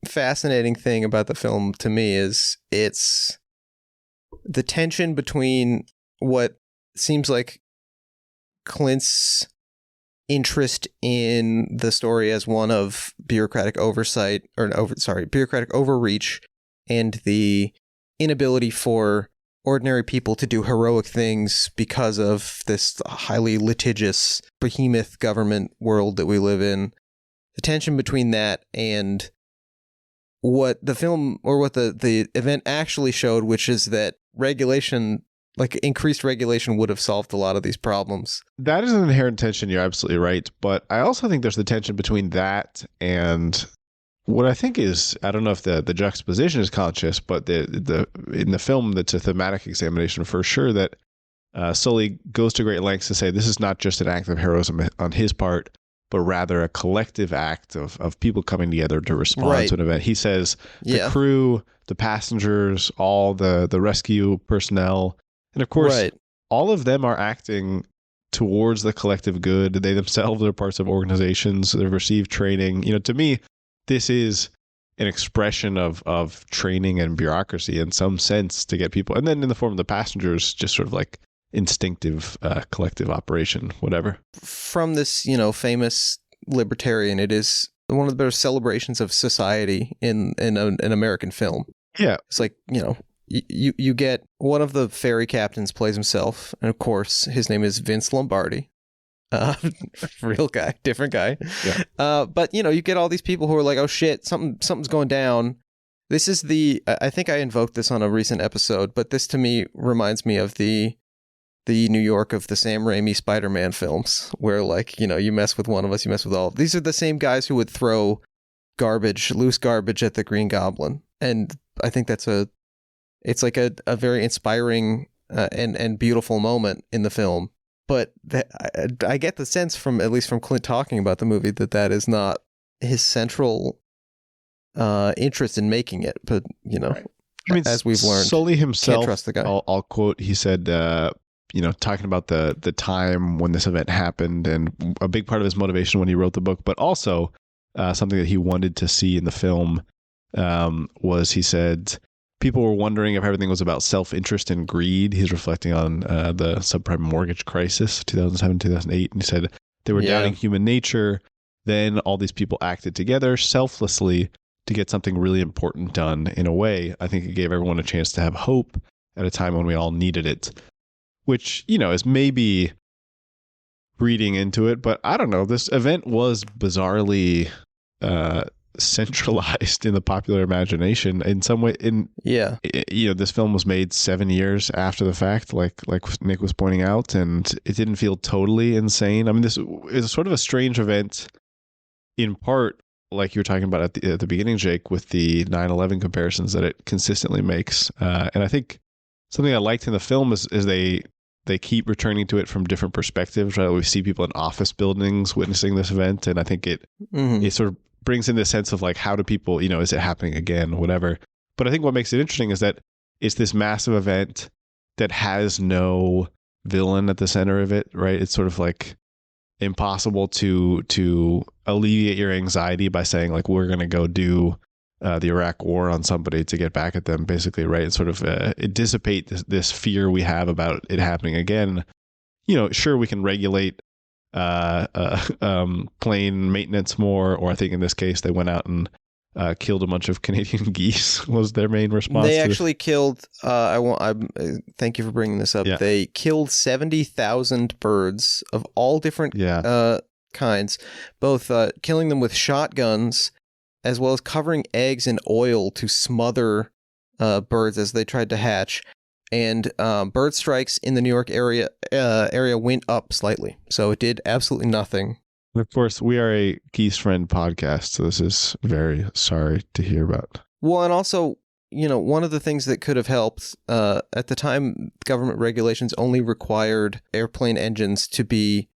fascinating thing about the film to me is it's the tension between what seems like Clint's interest in the story as one of bureaucratic bureaucratic overreach and the inability for ordinary people to do heroic things because of this highly litigious behemoth government world that we live in. The tension between that and what the film or what the event actually showed, which is that regulation, like increased regulation, would have solved a lot of these problems. That is an inherent tension. You're absolutely right. But I also think there's the tension between that and what I think is, I don't know if the juxtaposition is conscious, but the in the film, that's a thematic examination for sure, that Sully goes to great lengths to say this is not just an act of heroism on his part, but rather a collective act of people coming together to respond to an event. He says the crew, the passengers, all the rescue personnel, and of course, all of them are acting towards the collective good. They themselves are parts of organizations. They've received training. To me, this is an expression of training and bureaucracy in some sense to get people. And then in the form of the passengers, just sort of like instinctive collective operation, whatever. From this, famous libertarian, it is one of the better celebrations of society in an American film. Yeah. It's like, you get one of the ferry captains plays himself, and of course his name is Vince Lombardi. Real guy, different guy. Yeah. But you get all these people who are like, oh shit, something's going down. This is I think I invoked this on a recent episode, but this to me reminds me of the New York of the Sam Raimi Spider-Man films, where you mess with one of us, you mess with all. These are the same guys who would throw loose garbage at the Green Goblin. And I think it's like a very inspiring and beautiful moment in the film. But I get the sense from, at least from Clint talking about the movie, that is not his central interest in making it. But, you know, Right. I mean, as we've learned, Sully himself, can't trust the guy. I'll quote, he said, you know, talking about the time when this event happened, and a big part of his motivation when he wrote the book, but also something that he wanted to see in the film was, he said, people were wondering if everything was about self-interest and greed. He's reflecting on the subprime mortgage crisis, 2007, 2008, and he said they were doubting human nature. Then all these people acted together selflessly to get something really important done. In a way, I think it gave everyone a chance to have hope at a time when we all needed it, which, you know, is maybe reading into it, but I don't know. This event was bizarrely centralized in the popular imagination in some way. You know, this film was made 7 years after the fact, like Nick was pointing out, and it didn't feel totally insane. I mean, this is sort of a strange event, in part, like you were talking about at the beginning, Jake, with the 9/11 comparisons that it consistently makes. And I think something I liked in the film is they keep returning to it from different perspectives, right? We see people in office buildings witnessing this event, and I think it sort of brings in this sense of like, how do people, you know, is it happening again, whatever. But I think what makes it interesting is that it's this massive event that has no villain at the center of it, right? It's sort of like impossible to alleviate your anxiety by saying like, we're going to go do the Iraq war on somebody to get back at them, basically, right? And sort of it dissipate this fear we have about it happening again. You know, sure, we can regulate plane maintenance more, or I think in this case they went out and killed a bunch of Canadian geese was their main response. They actually killed. Thank you for bringing this up. Yeah. They killed 70,000 birds of all different kinds, both killing them with shotguns, as well as covering eggs in oil to smother birds as they tried to hatch. And bird strikes in the New York area went up slightly, so it did absolutely nothing. And of course, we are a Geese Friend podcast, so this is very sorry to hear about. Well, and also, you know, one of the things that could have helped, at the time, government regulations only required airplane engines to be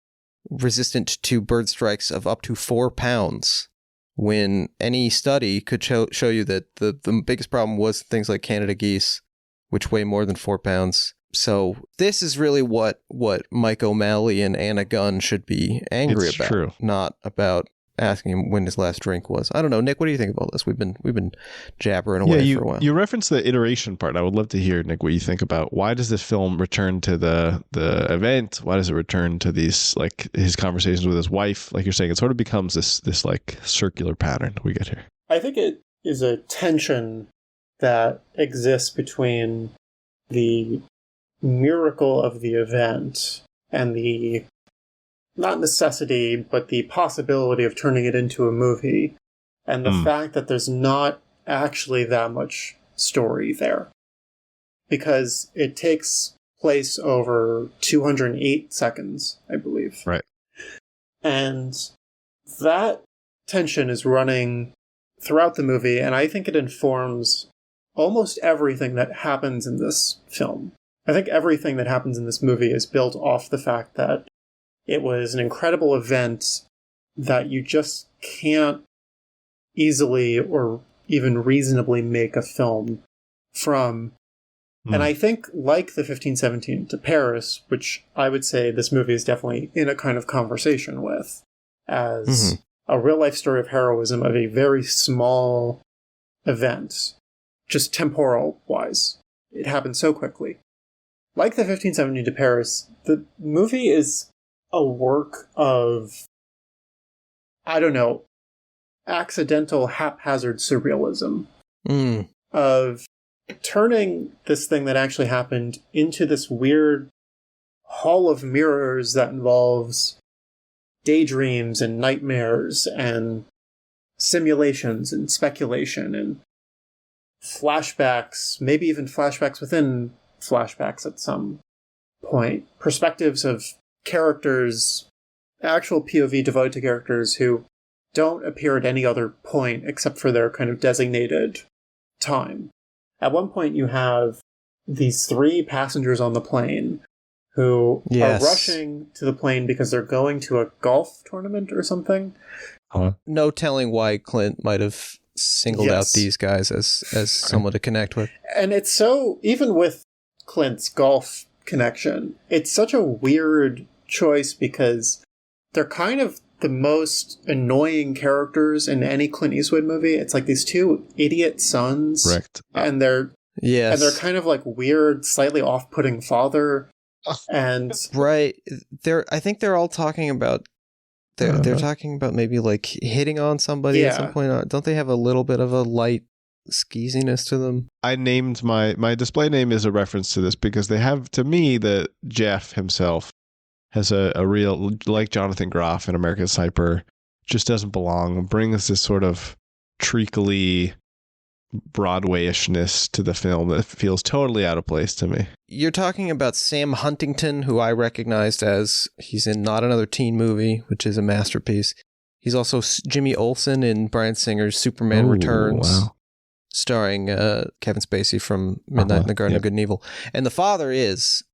resistant to bird strikes of up to 4 pounds, when any study could show you that the biggest problem was things like Canada geese, which weigh more than 4 pounds. So this is really what Mike O'Malley and Anna Gunn should be angry about, true. Not about asking him when his last drink was. I don't know, Nick. What do you think of all this? We've been jabbering away for a while. You referenced the iteration part. I would love to hear, Nick, what you think about why does this film return to the event? Why does it return to these, like, his conversations with his wife? Like you're saying, it sort of becomes this like circular pattern we get here. I think it is a tension that exists between the miracle of the event and the, not necessity, but the possibility of turning it into a movie, and the fact that there's not actually that much story there. Because it takes place over 208 seconds, I believe. Right. And that tension is running throughout the movie, and I think it informs almost everything that happens in this film. I think everything that happens in this movie is built off the fact that it was an incredible event that you just can't easily or even reasonably make a film from. And I think, like the 1517 to Paris, which I would say this movie is definitely in a kind of conversation with, as a real-life story of heroism of a very small event, just temporal-wise. It happened so quickly. Like the 1517 to Paris, the movie is a work of, I don't know, accidental, haphazard surrealism. Of turning this thing that actually happened into this weird hall of mirrors that involves daydreams and nightmares and simulations and speculation and flashbacks, maybe even flashbacks within flashbacks at some point. Perspectives of characters, actual POV devoted to characters who don't appear at any other point except for their kind of designated time. At one point, you have these 3 passengers on the plane who are rushing to the plane because they're going to a golf tournament or something. No telling why Clint might have singled out these guys as someone to connect with. And it's so, even with Clint's golf connection, it's such a weird choice because they're kind of the most annoying characters in any Clint Eastwood movie. It's like these 2 idiot sons. Correct. And they're kind of like weird, slightly off-putting father. And right. I think they're all talking about they're talking about maybe like hitting on somebody at some point. Don't they have a little bit of a light skeeziness to them? I named my display name is a reference to this because they have, to me, that Jeff himself has a real, like Jonathan Groff in American Sniper, just doesn't belong, brings this sort of treacly Broadway-ishness to the film that feels totally out of place to me. You're talking about Sam Huntington, who I recognized as he's in Not Another Teen Movie, which is a masterpiece. He's also Jimmy Olsen in Bryan Singer's Superman Returns, starring Kevin Spacey from Midnight in the Garden of Good and Evil. And the father is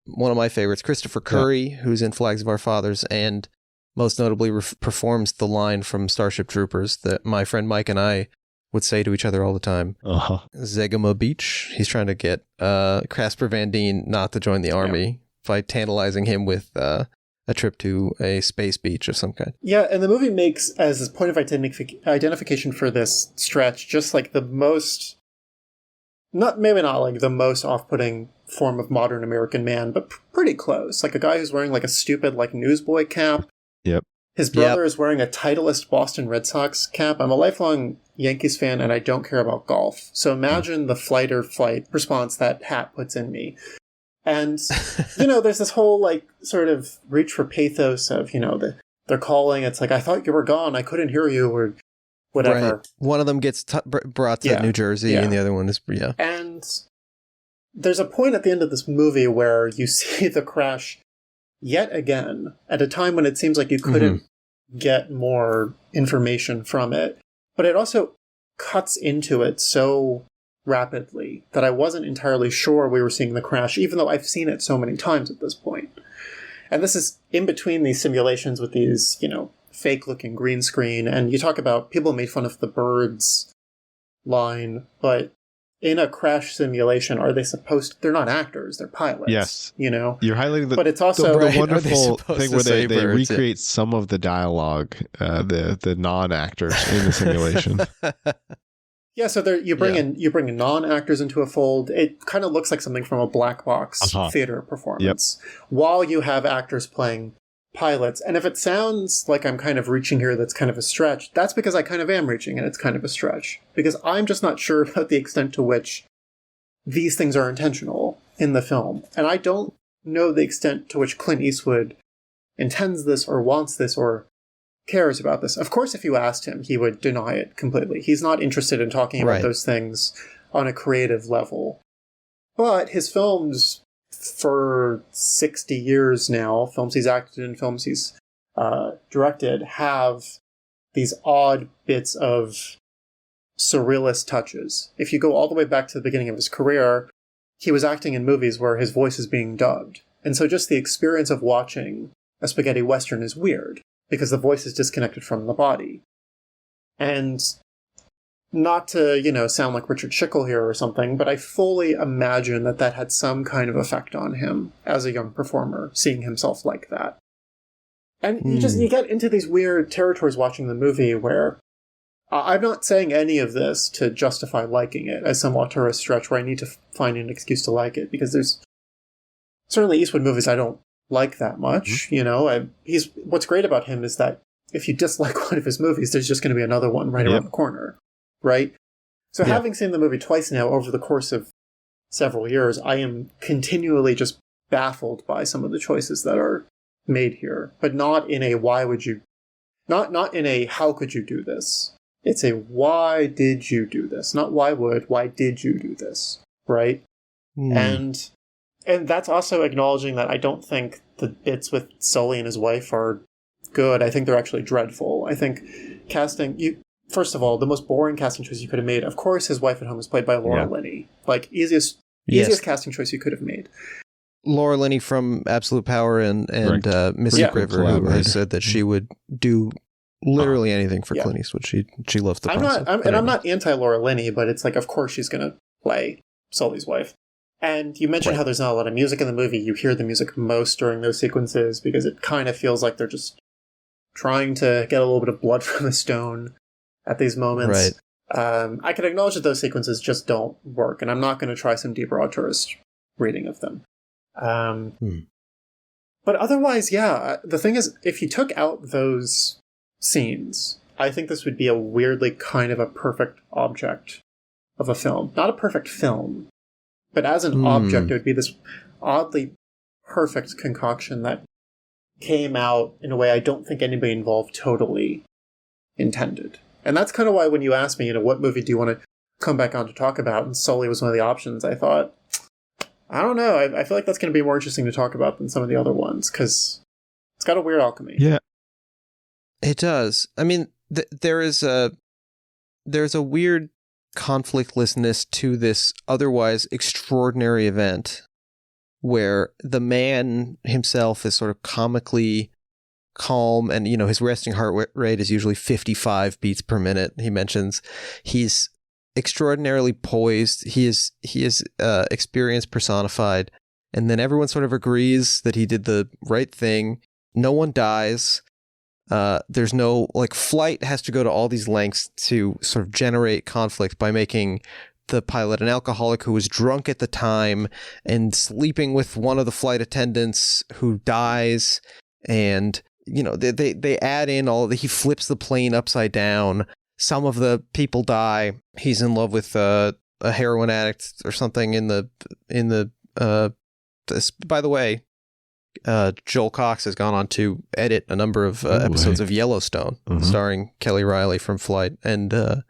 one of my favorites, Christopher Curry, who's in Flags of Our Fathers, and most notably performs the line from Starship Troopers that my friend Mike and I would say to each other all the time. Zegema Beach. He's trying to get Casper Van Dien not to join the army by tantalizing him with a trip to a space beach of some kind. Yeah, and the movie makes, as a point of identification for this stretch, just like the most, maybe not like the most off-putting form of modern American man, but pretty close. Like a guy who's wearing like a stupid like newsboy cap. Yep. His brother is wearing a Titleist Boston Red Sox cap. I'm a lifelong Yankees fan, and I don't care about golf. So imagine the flight or flight response that hat puts in me. And, there's this whole, like, sort of reach for pathos of, they're calling. It's like, I thought you were gone. I couldn't hear you, or whatever. Right. One of them gets brought to New Jersey, and the other one is, And there's a point at the end of this movie where you see the crash yet again, at a time when it seems like you couldn't get more information from it. But it also cuts into it so rapidly that I wasn't entirely sure we were seeing the crash, even though I've seen it so many times at this point. And this is in between these simulations with these, fake-looking green screen. And you talk about people made fun of the birds line, but in a crash simulation, are they they're not actors, they're pilots. Yes. You're highlighting but it's also the wonderful thing where they recreate some of the dialogue, the non-actors in the simulation. Yeah, so you bring non-actors into a fold. It kind of looks like something from a black box theater performance, while you have actors playing pilots. And if it sounds like I'm kind of reaching here, that's kind of a stretch, that's because I kind of am reaching, and it's kind of a stretch. Because I'm just not sure about the extent to which these things are intentional in the film. And I don't know the extent to which Clint Eastwood intends this or wants this or cares about this. Of course, if you asked him, he would deny it completely. He's not interested in talking about those things on a creative level. But his films, for 60 years now, films he's acted in, films he's directed, have these odd bits of surrealist touches. If you go all the way back to the beginning of his career, he was acting in movies where his voice is being dubbed. And so just the experience of watching a spaghetti western is weird, because the voice is disconnected from the body. And not to, sound like Richard Schickel here or something, but I fully imagine that had some kind of effect on him as a young performer, seeing himself like that. And you get into these weird territories watching the movie where I'm not saying any of this to justify liking it as some auteurist stretch where I need to find an excuse to like it, because there's certainly Eastwood movies I don't like that much. What's great about him is that if you dislike one of his movies, there's just going to be another one right around the corner, right? So having seen the movie twice now over the course of several years, I am continually just baffled by some of the choices that are made here, but not in a not in a how could you do this? It's a why did you do this? Not why did you do this? Right? And that's also acknowledging that I don't think the bits with Sully and his wife are good. I think they're actually dreadful. I think casting, first of all, the most boring casting choice you could have made, of course, his wife at home is played by Laura Linney. Like, easiest casting choice you could have made. Laura Linney from Absolute Power and Mystic River, who has said that she would do literally anything for Clint Eastwood. She loves the process. I'm not anti-Laura Linney, but it's like, of course she's going to play Sully's wife. And you mentioned how there's not a lot of music in the movie. You hear the music most during those sequences because it kind of feels like they're just trying to get a little bit of blood from a stone at these moments. Right. I can acknowledge that those sequences just don't work, and I'm not going to try some deeper auteurist reading of them. But otherwise, the thing is, if you took out those scenes, I think this would be a weirdly kind of a perfect object of a film. Not a perfect film, but as an object, it would be this oddly perfect concoction that came out in a way I don't think anybody involved totally intended. And that's kind of why when you asked me, what movie do you want to come back on to talk about, and Sully was one of the options, I thought, I don't know, I feel like that's going to be more interesting to talk about than some of the other ones, because it's got a weird alchemy. Yeah. It does. I mean, there's a weird conflictlessness to this otherwise extraordinary event where the man himself is sort of comically calm, and his resting heart rate is usually 55 beats per minute. He mentions he's extraordinarily poised. He is experience personified, and then everyone sort of agrees that he did the right thing. No one dies. There's no, flight has to go to all these lengths to sort of generate conflict by making the pilot an alcoholic who was drunk at the time and sleeping with one of the flight attendants who dies. And, they add in he flips the plane upside down. Some of the people die. He's in love with a heroin addict or something by the way, Joel Cox has gone on to edit a number of episodes of Yellowstone, starring Kelly Riley from Flight and A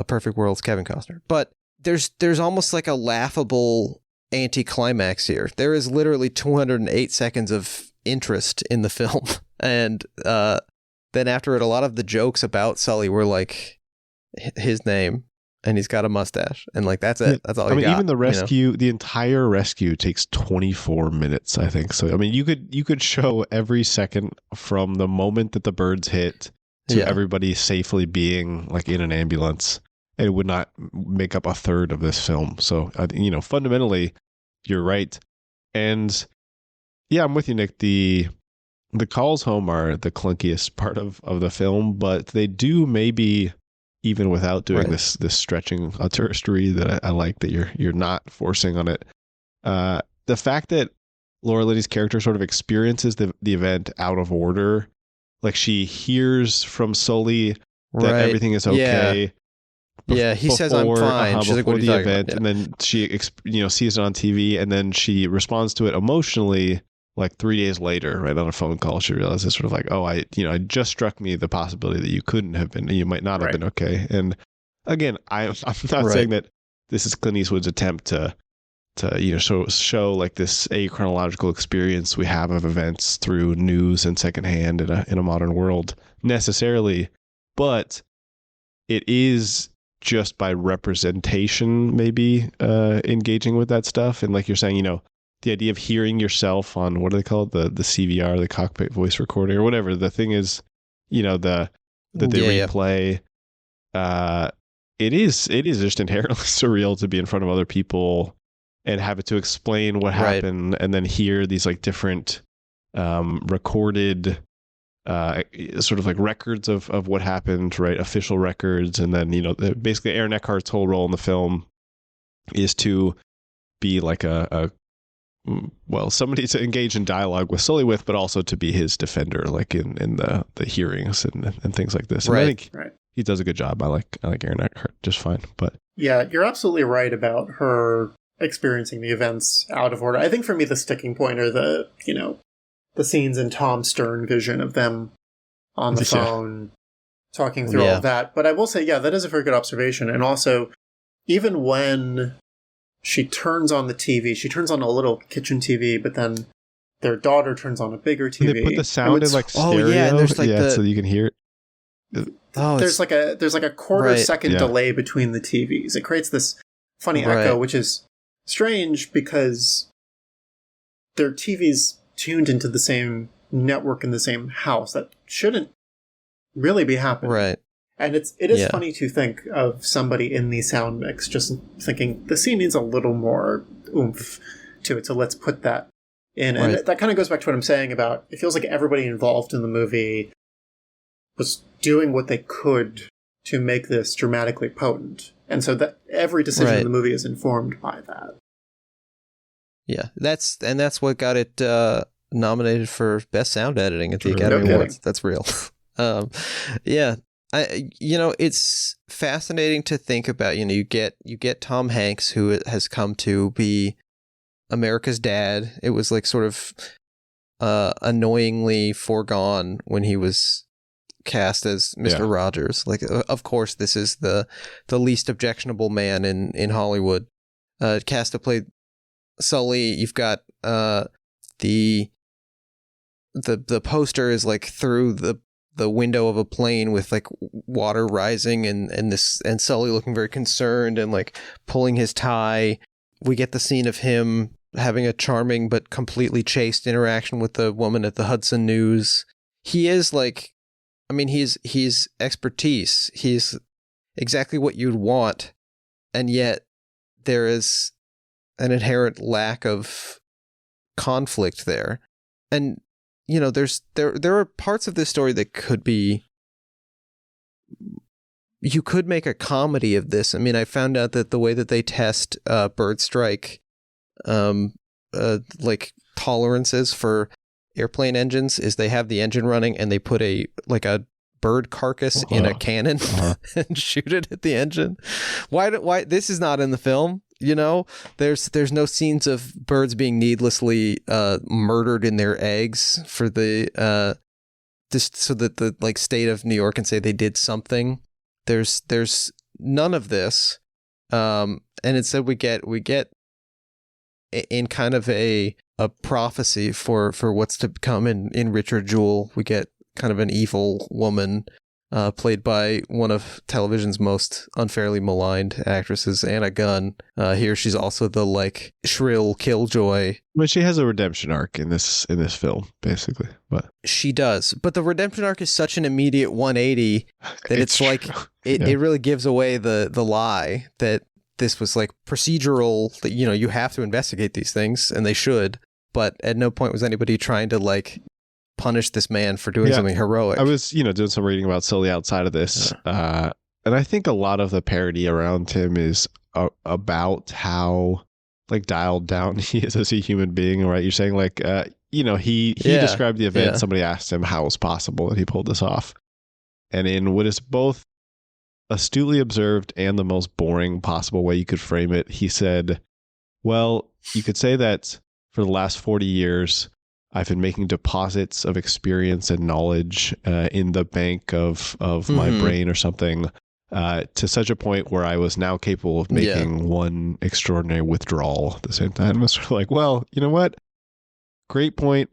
Perfect World's Kevin Costner. But there's almost like a laughable anticlimax here. There is literally 208 seconds of interest in the film, and then after it, a lot of the jokes about Sully were like his name, and he's got a mustache, and that's it. That's all. Even the rescue, the entire rescue takes 24 minutes, I think. So, you could show every second from the moment that the birds hit to everybody safely being in an ambulance, and it would not make up a third of this film. So, fundamentally, you're right. And yeah, I'm with you, Nick. The calls home are the clunkiest part of the film, but they do maybe, even without doing this stretching auteuristry that I like that you're not forcing on it. The fact that Laura Linney's character sort of experiences the event out of order, she hears from Sully that everything is okay. Yeah, he says I'm fine. She's before the event, and then she sees it on TV, and then she responds to it emotionally 3 days later, right on a phone call. She realizes sort of it just struck me the possibility that you couldn't have been, you might not have been okay. And again, I'm not saying that this is Clint Eastwood's attempt to show this achronological experience we have of events through news and secondhand in a modern world necessarily, but it is just by representation maybe engaging with that stuff. And like you're saying, the idea of hearing yourself on, what do they call it? The CVR, the cockpit voice recording, or whatever the thing is, that they replay. It is just inherently surreal to be in front of other people and have it to explain what happened, and then hear these different recorded sort of records of what happened, right? Official records. And then, basically Aaron Eckhart's whole role in the film is to be somebody to engage in dialogue with Sully with, but also to be his defender, in the hearings and things like this. And I think he does a good job. I like Aaron Eckhart just fine. But yeah, you're absolutely right about her experiencing the events out of order. I think for me, the sticking point are the scenes in Tom Stern vision of them on the phone talking through all of that. But I will say, that is a very good observation. And also, even when she turns on the TV, she turns on a little kitchen TV, but then their daughter turns on a bigger TV. And they put the sound in stereo. And there's so you can hear it. there's like a quarter second delay between the TVs. It creates this funny echo, which is strange because their TVs tuned into the same network in the same house. That shouldn't really be happening. Right. And it is funny to think of somebody in the sound mix just thinking the scene needs a little more oomph to it, so let's put that in. And that kind of goes back to what I'm saying about it feels like everybody involved in the movie was doing what they could to make this dramatically potent. And so that every decision in the movie is informed by that. Yeah, that's what got it nominated for Best Sound Editing at the Academy Awards. That's real. Yeah. It's fascinating to think about. You get Tom Hanks, who has come to be America's dad. It was like sort of annoyingly foregone when he was cast as Mr. Rogers. Like, of course, this is the least objectionable man in Hollywood. Cast to play Sully. You've got the poster is like through the window of a plane with like water rising and Sully looking very concerned and like pulling his tie. We get the scene of him having a charming but completely chaste interaction with the woman at the Hudson News. He is like, I mean, he's expertise. He's exactly what you'd want, and yet there is an inherent lack of conflict there. And there are parts of this story that could be, you could make a comedy of this. I mean, I found out that the way that they test bird strike like tolerances for airplane engines is they have the engine running and they put a bird carcass in a cannon and shoot it at the engine. Why this is not in the film? There's no scenes of birds being needlessly murdered in their eggs for the just so that the like state of New York can say they did something. There's none of this, and instead we get in kind of a prophecy for what's to come in Richard Jewell. We get kind of an evil woman played by one of television's most unfairly maligned actresses, Anna Gunn. Here she's also the like shrill killjoy. But she has a redemption arc in this film, basically. But she does. But the redemption arc is such an immediate 180 that it's like it really gives away the lie that this was like procedural, that you have to investigate these things, and they should. But at no point was anybody trying to like punish this man for doing something heroic. I was, doing some reading about Sully outside of this. And I think a lot of the parody around him is about how like dialed down he is as a human being, right? You're saying like, he described the event. Somebody asked him how it was possible that he pulled this off. And in what is both astutely observed and the most boring possible way you could frame it, he said, well, you could say that for the last 40 years, I've been making deposits of experience and knowledge in the bank of my brain or something to such a point where I was now capable of making one extraordinary withdrawal at the same time. It's sort of like, well, you know what? Great point.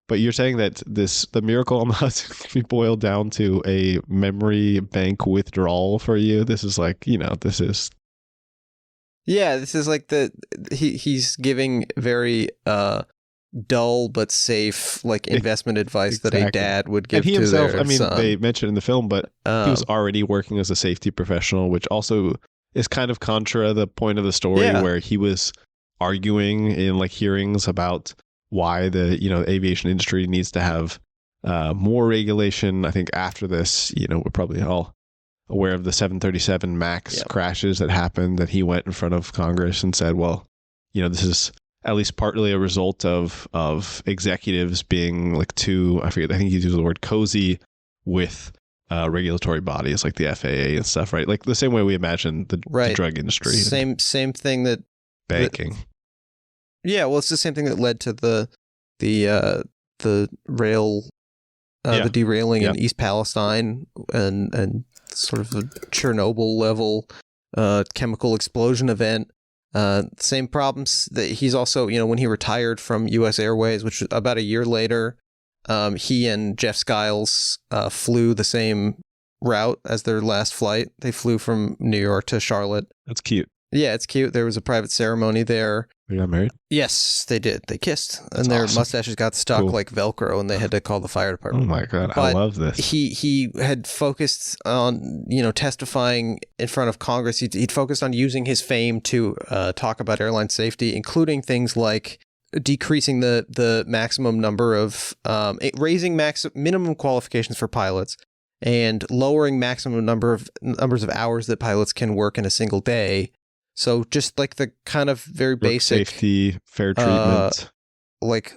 But you're saying that the miracle on the Hudson can be boiled down to a memory bank withdrawal for you. This is like, this is. Yeah, this is like he's giving very dull but safe like investment advice that a dad would give to their son. They mentioned in the film, but he was already working as a safety professional, which also is kind of contra the point of the story where he was arguing in like hearings about why the aviation industry needs to have more regulation. I think after this, we're probably all aware of the 737 MAX crashes that happened, that he went in front of Congress and said, well, this is at least partly a result of executives being like I think he used the word cozy with regulatory bodies like the FAA and stuff, right? Like the same way we imagine the drug industry. Same thing that banking. Well, it's the same thing that led to the rail, the derailing in East Palestine and sort of a Chernobyl level chemical explosion event. Same problems that he's also, when he retired from U.S. Airways, which was about a year later, he and Jeff Skiles flew the same route as their last flight. They flew from New York to Charlotte. That's cute. Yeah, it's cute. There was a private ceremony there. They got married? Yes, they did. They kissed. That's and their awesome. mustaches got stuck Cool. like Velcro, and they had to call the fire Oh department. my God, I But love this. He had focused on, testifying in front of Congress. He'd focused on using his fame to talk about airline safety, including things like decreasing the maximum number of, raising minimum qualifications for pilots, and lowering maximum numbers of hours that pilots can work in a single day. So just like the kind of very Work basic safety, fair treatment. like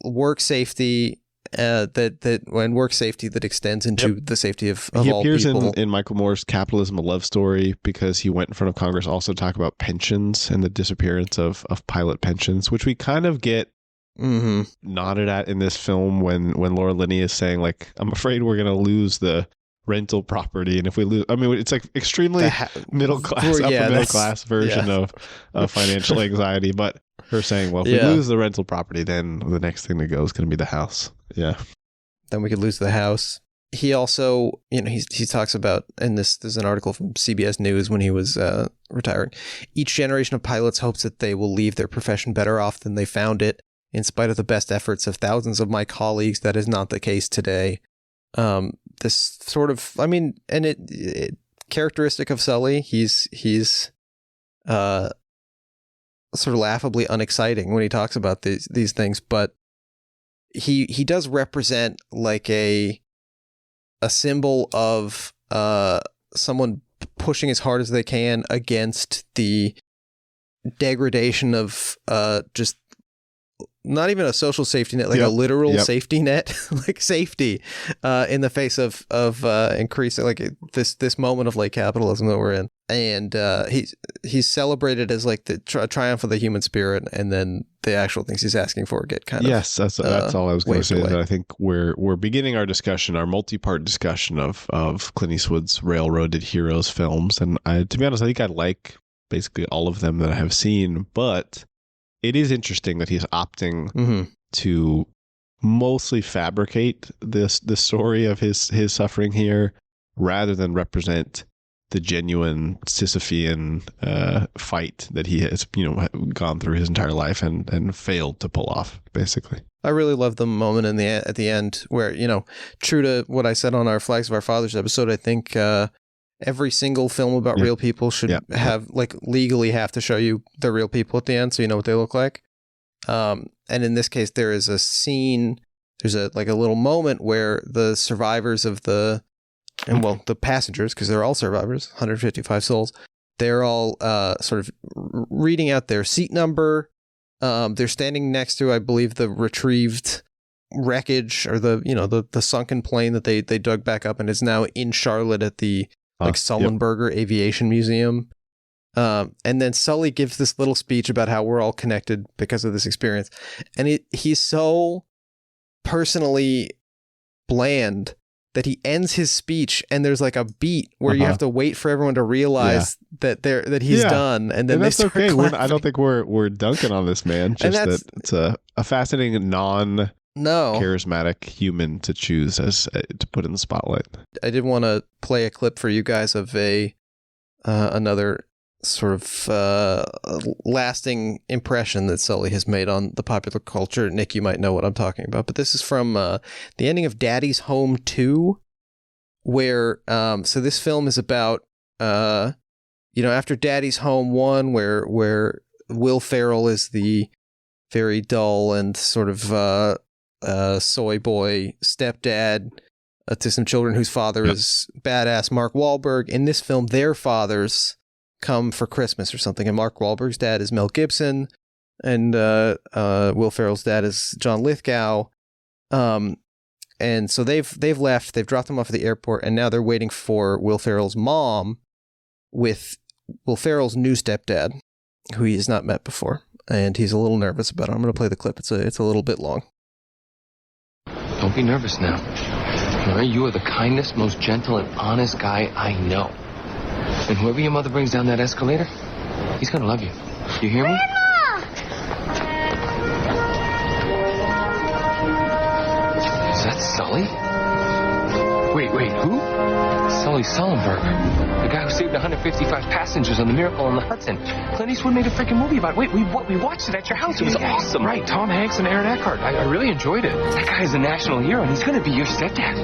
work safety, and work safety that extends into the safety of He all appears people. in Michael Moore's Capitalism: A Love Story because he went in front of Congress also to talk about pensions and the disappearance of pilot pensions, which we kind of get nodded at in this film when Laura Linney is saying, like, I'm afraid we're going to lose the rental property, and if we lose, I mean, it's like extremely middle class, upper middle class version of financial anxiety. But her saying, well, if we lose the rental property, then the next thing to go is going to be the house. Yeah, then we could lose the house. He also, he talks about, and there's an article from CBS News when he was retiring. Each generation of pilots hopes that they will leave their profession better off than they found it. In spite of the best efforts of thousands of my colleagues, that is not the case today. This sort of, and it characteristic of Sully, he's sort of laughably unexciting when he talks about these things, but he does represent like a symbol of someone pushing as hard as they can against the degradation of just not even a social safety net, like a literal safety net, like safety in the face of increasing, like this moment of late capitalism that we're in. And he's celebrated as like the triumph of the human spirit, and then the actual things he's asking for get kind of that's all I was going to say. away. That I think we're beginning our discussion, our multi-part discussion of Clint Eastwood's railroaded heroes films, and to be honest, I think I like basically all of them that I have seen, but it is interesting that he's opting to mostly fabricate the story of his suffering here, rather than represent the genuine Sisyphean fight that he has, gone through his entire life and failed to pull off, basically. I really love the moment at the end where, true to what I said on our Flags of Our Fathers episode, I think every single film about real people should have, like, legally have to show you the real people at the end so you know what they look like. And in this case, there is a scene, there's a little moment where the survivors of the passengers, because they're all survivors, 155 souls, they're all sort of reading out their seat number. They're standing next to, I believe, the retrieved wreckage, or the sunken plane that they dug back up and is now in Charlotte at the Sullenberger Aviation Museum. And then Sully gives this little speech about how we're all connected because of this experience. And he's so personally bland that he ends his speech and there's like a beat where you have to wait for everyone to realize that he's done, and then and they that's start okay. clapping. I don't think we're dunking on this man. Just that it's a fascinating charismatic human to choose as to put in the spotlight. I did want to play a clip for you guys of another sort of lasting impression that Sully has made on the popular culture. Nick, you might know what I'm talking about, but this is from the ending of Daddy's Home 2, where so this film is about after Daddy's Home 1, where Will Ferrell is the very dull and sort of soy boy stepdad to some children whose father is badass Mark Wahlberg. In this film, their fathers come for Christmas or something, and Mark Wahlberg's dad is Mel Gibson, and Will Ferrell's dad is John Lithgow. And so they've left, they've dropped them off at the airport, and now they're waiting for Will Ferrell's mom with Will Ferrell's new stepdad, who he has not met before, and he's a little nervous about it. I'm going to play the clip. It's a little bit long. Don't be nervous now. All right, you are the kindest, most gentle, and honest guy I know. And whoever your mother brings down that escalator, he's gonna love you. You hear me? Sully? Wait, who? Sully Sullenberger. The guy who saved 155 passengers on the Miracle on the Hudson. Clint Eastwood made a freaking movie about it. We watched it at your house. It was awesome. Right, Tom Hanks and Aaron Eckhart. I really enjoyed it. That guy is a national hero, and he's going to be your stepdad.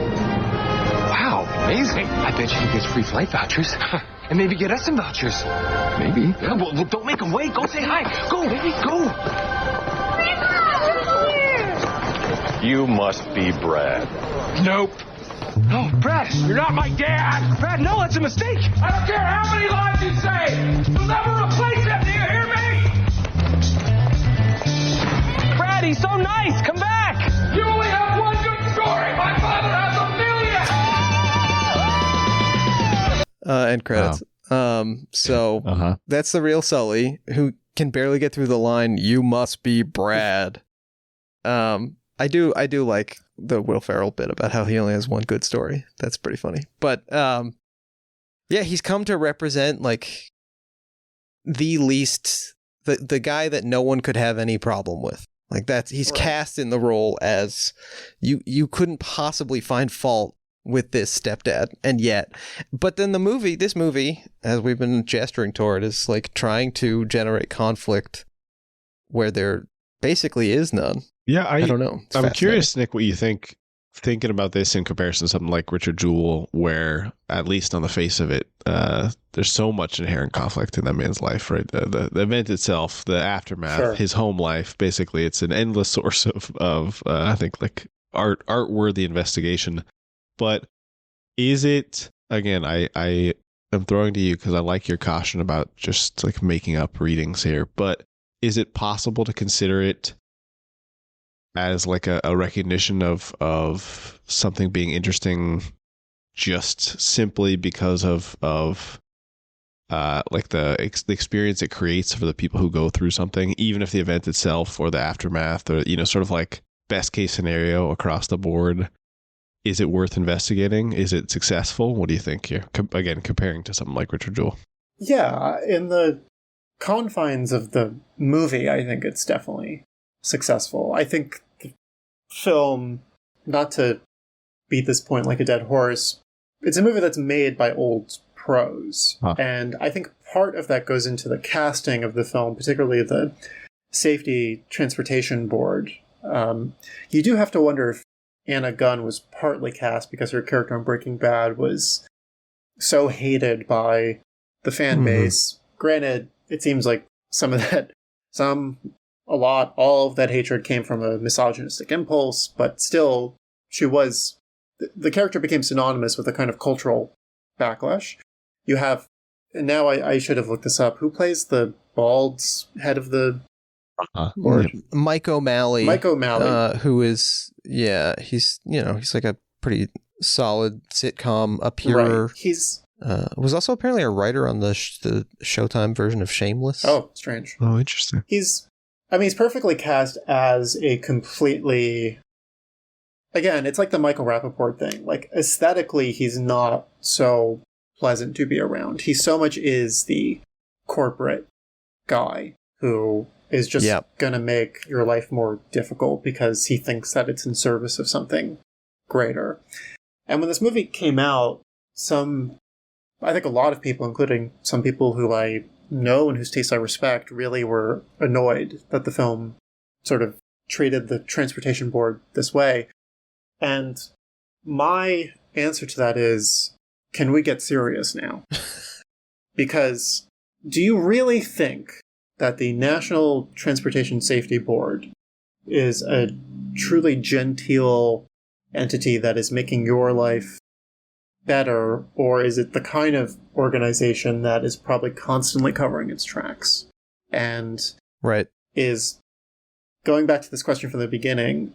Wow, amazing. I bet you he gets free flight vouchers. And maybe get us some vouchers. Maybe. Yeah, well, don't make him wait. Go say hi. Go, baby, go. You must be Brad. Nope. No, Brad, you're not my dad. Brad, no, that's a mistake. I don't care how many lives you say. You'll never replace him, do you hear me? Brad, he's so nice. Come back. You only have one good story. My father has a million. End credits. So that's the real Sully, who can barely get through the line, "You must be Brad." I do like the Will Ferrell bit about how he only has one good story. That's pretty funny. But yeah, he's come to represent like the least the guy that no one could have any problem with. Like he's cast in the role as you couldn't possibly find fault with this stepdad, and yet. But then this movie, as we've been gesturing toward, is like trying to generate conflict where there basically is none. Yeah, I don't know. I'm curious, Nick, what you think, thinking about this in comparison to something like Richard Jewell, where, at least on the face of it, there's so much inherent conflict in that man's life, right? The event itself, the aftermath, his home life, basically, it's an endless source of I think, like, art-worthy investigation. But is it, again, I am throwing to you because I like your caution about just, like, making up readings here, but is it possible to consider it as like a recognition of something being interesting just simply because of like the experience it creates for the people who go through something, even if the event itself or the aftermath or, sort of like best case scenario across the board, is it worth investigating? Is it successful? What do you think here? Again, comparing to something like Richard Jewell. Yeah, in the confines of the movie, I think it's definitely successful. I think the film, not to beat this point like a dead horse, it's a movie that's made by old pros. And I think part of that goes into the casting of the film, particularly the Safety Transportation Board. You do have to wonder if Anna Gunn was partly cast because her character in Breaking Bad was so hated by the fan base. Granted, it seems like all of that hatred came from a misogynistic impulse, but still, the character became synonymous with a kind of cultural backlash. You have, and now I should have looked this up, who plays the bald head of the board? Mike O'Malley. Who is, he's like a pretty solid sitcom appearer. Right. He's was also apparently a writer on the Showtime version of Shameless. Oh, strange. Oh, interesting. He's perfectly cast as a completely... Again, it's like the Michael Rappreport thing. Like, aesthetically, he's not so pleasant to be around. He so much is the corporate guy who is just going to make your life more difficult because he thinks that it's in service of something greater. And when this movie came out, I think a lot of people, including some people who I know and whose tastes I respect, really were annoyed that the film sort of treated the transportation board this way. And my answer to that is, can we get serious now? Because do you really think that the National Transportation Safety Board is a truly genteel entity that is making your life better, or is it the kind of organization that is probably constantly covering its tracks? And is, going back to this question from the beginning,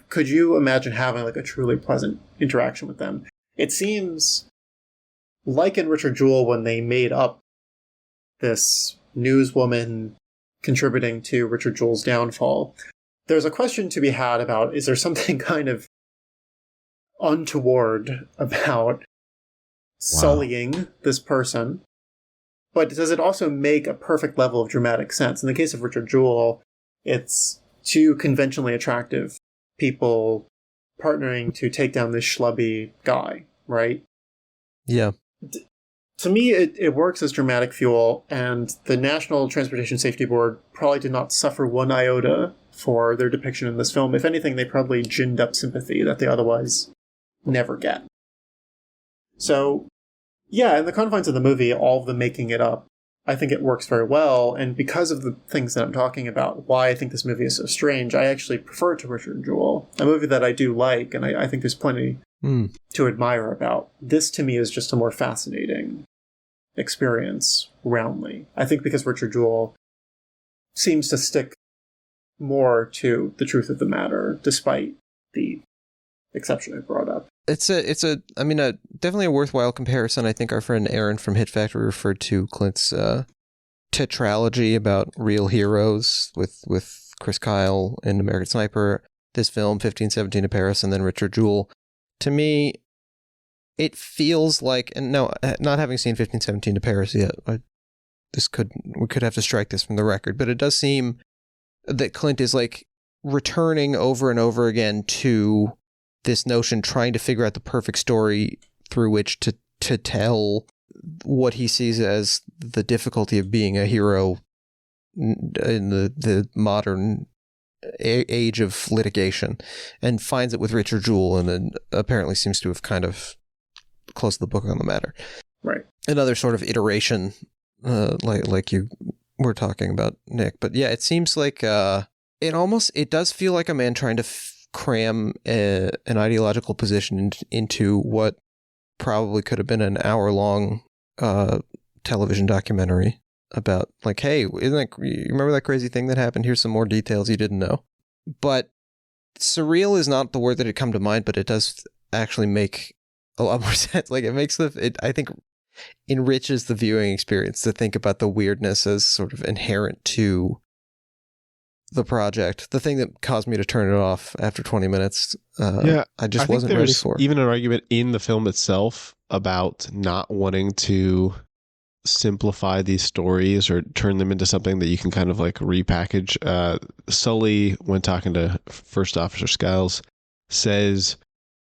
could you imagine having like a truly pleasant interaction with them? It seems like in Richard Jewell, when they made up this newswoman contributing to Richard Jewell's downfall, there's a question to be had about, is there something kind of untoward about sullying this person? But does it also make a perfect level of dramatic sense? In the case of Richard Jewell, it's two conventionally attractive people partnering to take down this schlubby guy, right? Yeah. To me, it works as dramatic fuel, and the National Transportation Safety Board probably did not suffer one iota for their depiction in this film. If anything, they probably ginned up sympathy that they otherwise never get. So, yeah, in the confines of the movie, all of them making it up, I think it works very well, and because of the things that I'm talking about, why I think this movie is so strange, I actually prefer it to Richard Jewell, a movie that I do like, and I think there's plenty to admire about. This, to me, is just a more fascinating experience, roundly. I think because Richard Jewell seems to stick more to the truth of the matter, despite the exception I brought up. It's definitely a worthwhile comparison. I think our friend Aaron from Hit Factory referred to Clint's tetralogy about real heroes with Chris Kyle in American Sniper, this film, 1517 to Paris, and then Richard Jewell. To me, it feels like, and no, not having seen 1517 to Paris yet, we could have to strike this from the record, but it does seem that Clint is like returning over and over again to this notion, trying to figure out the perfect story through which to tell what he sees as the difficulty of being a hero in the modern age of litigation, and finds it with Richard Jewell, and then apparently seems to have kind of closed the book on the matter. Right. Another sort of iteration, like you were talking about, Nick. But yeah, it seems like it does feel like a man trying to cram an ideological position into what probably could have been an hour-long television documentary about, like, hey, you remember that crazy thing that happened? Here's some more details you didn't know. But surreal is not the word that had come to mind, but it does actually make a lot more sense. Like, I think enriches the viewing experience to think about the weirdness as sort of inherent to the project. The thing that caused me to turn it off after 20 minutes, I just wasn't ready for. Even an argument in the film itself about not wanting to simplify these stories or turn them into something that you can kind of like repackage. Sully, when talking to First Officer Skiles, says,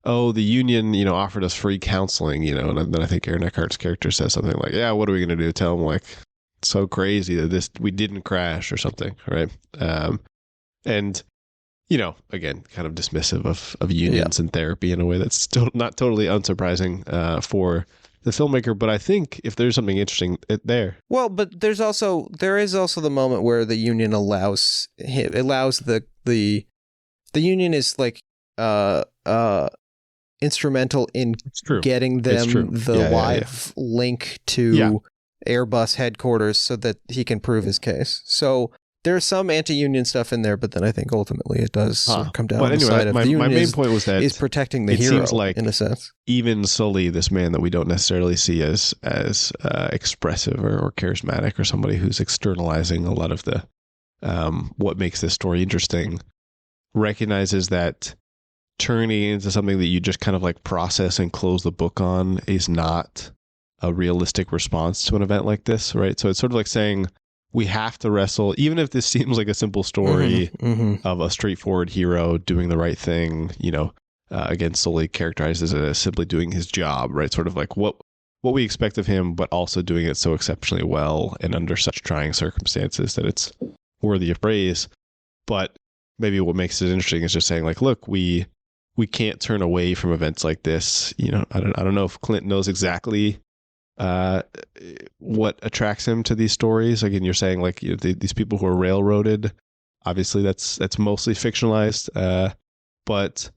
oh, the union, offered us free counseling, and then I think Aaron Eckhart's character says something like, yeah, what are we going to do? Tell him, like, it's so crazy that we didn't crash or something, right? And, again, kind of dismissive of unions and therapy in a way that's still not totally unsurprising for the filmmaker. But I think if there's something interesting there. Well, but there is also the moment where the union allows the union is like instrumental in getting them live link to Airbus headquarters so that he can prove his case. So there's some anti-union stuff in there, but then I think ultimately it does come down to the side of the union. My main point was that is protecting the hero, seems like, in a sense. Even Sully, this man that we don't necessarily see as expressive or charismatic, or somebody who's externalizing a lot of the what makes this story interesting, recognizes that turning it into something that you just kind of like process and close the book on is not a realistic response to an event like this, right? So it's sort of like saying, we have to wrestle, even if this seems like a simple story of a straightforward hero doing the right thing, again, Sully characterizes it as simply doing his job, right? Sort of like what we expect of him, but also doing it so exceptionally well and under such trying circumstances that it's worthy of praise. But maybe what makes it interesting is just saying, like, look, we can't turn away from events like this. I don't know if Clint knows exactly what attracts him to these stories. Again, you're saying, like, these people who are railroaded, obviously that's mostly fictionalized, but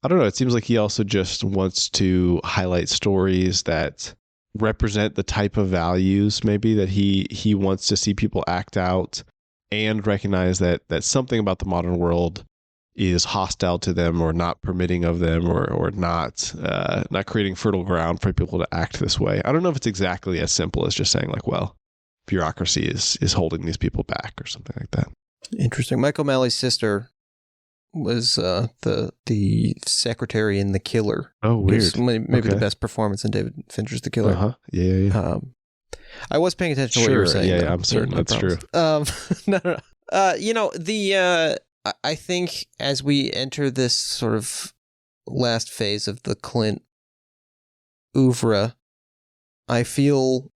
I don't know, it seems like he also just wants to highlight stories that represent the type of values maybe that he wants to see people act out, and recognize that something about the modern world is hostile to them, or not permitting of them, or not creating fertile ground for people to act this way. I don't know if it's exactly as simple as just saying, like, well, bureaucracy is holding these people back or something like that. Interesting. Michael Malley's sister was the secretary in The Killer. Oh, weird. Maybe the best performance in David Fincher's The Killer. Uh-huh. Yeah. I was paying attention to what you were saying. Yeah, I'm certain that's true. No. I think as we enter this sort of last phase of the Clint oeuvre, I feel,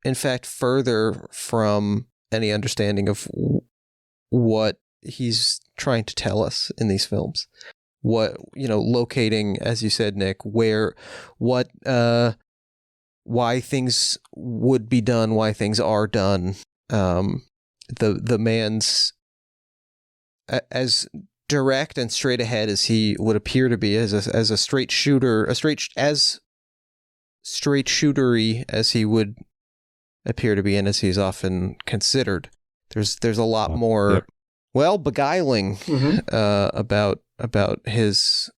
in fact, further from any understanding of what he's trying to tell us in these films. What, locating, as you said, Nick, why things would be done, why things are done. The man's as direct and straight ahead as he would appear to be, as a straight shooter, as straight shootery as he would appear to be, and as he's often considered. There's a lot more, beguiling about his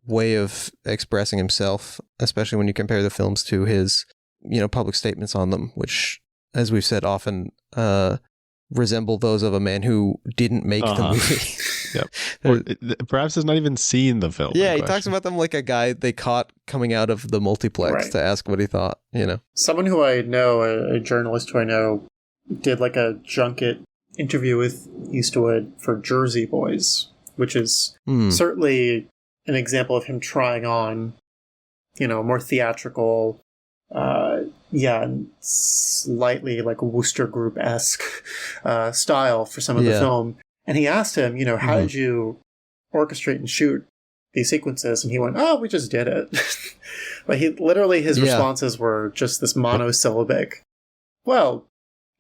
way of expressing himself, especially when you compare the films to his, public statements on them, which, as we've said, often resemble those of a man who didn't make the movie. Or perhaps has not even seen the film. Yeah, he talks about them like a guy they caught coming out of the multiplex to ask what he thought, Someone who I know, a journalist who I know, did like a junket interview with Eastwood for Jersey Boys, which is certainly an example of him trying on, more theatrical, and slightly like Wooster Group-esque style for some of the film. And he asked him, how did you orchestrate and shoot these sequences? And he went, we just did it. But his responses were just this monosyllabic, well,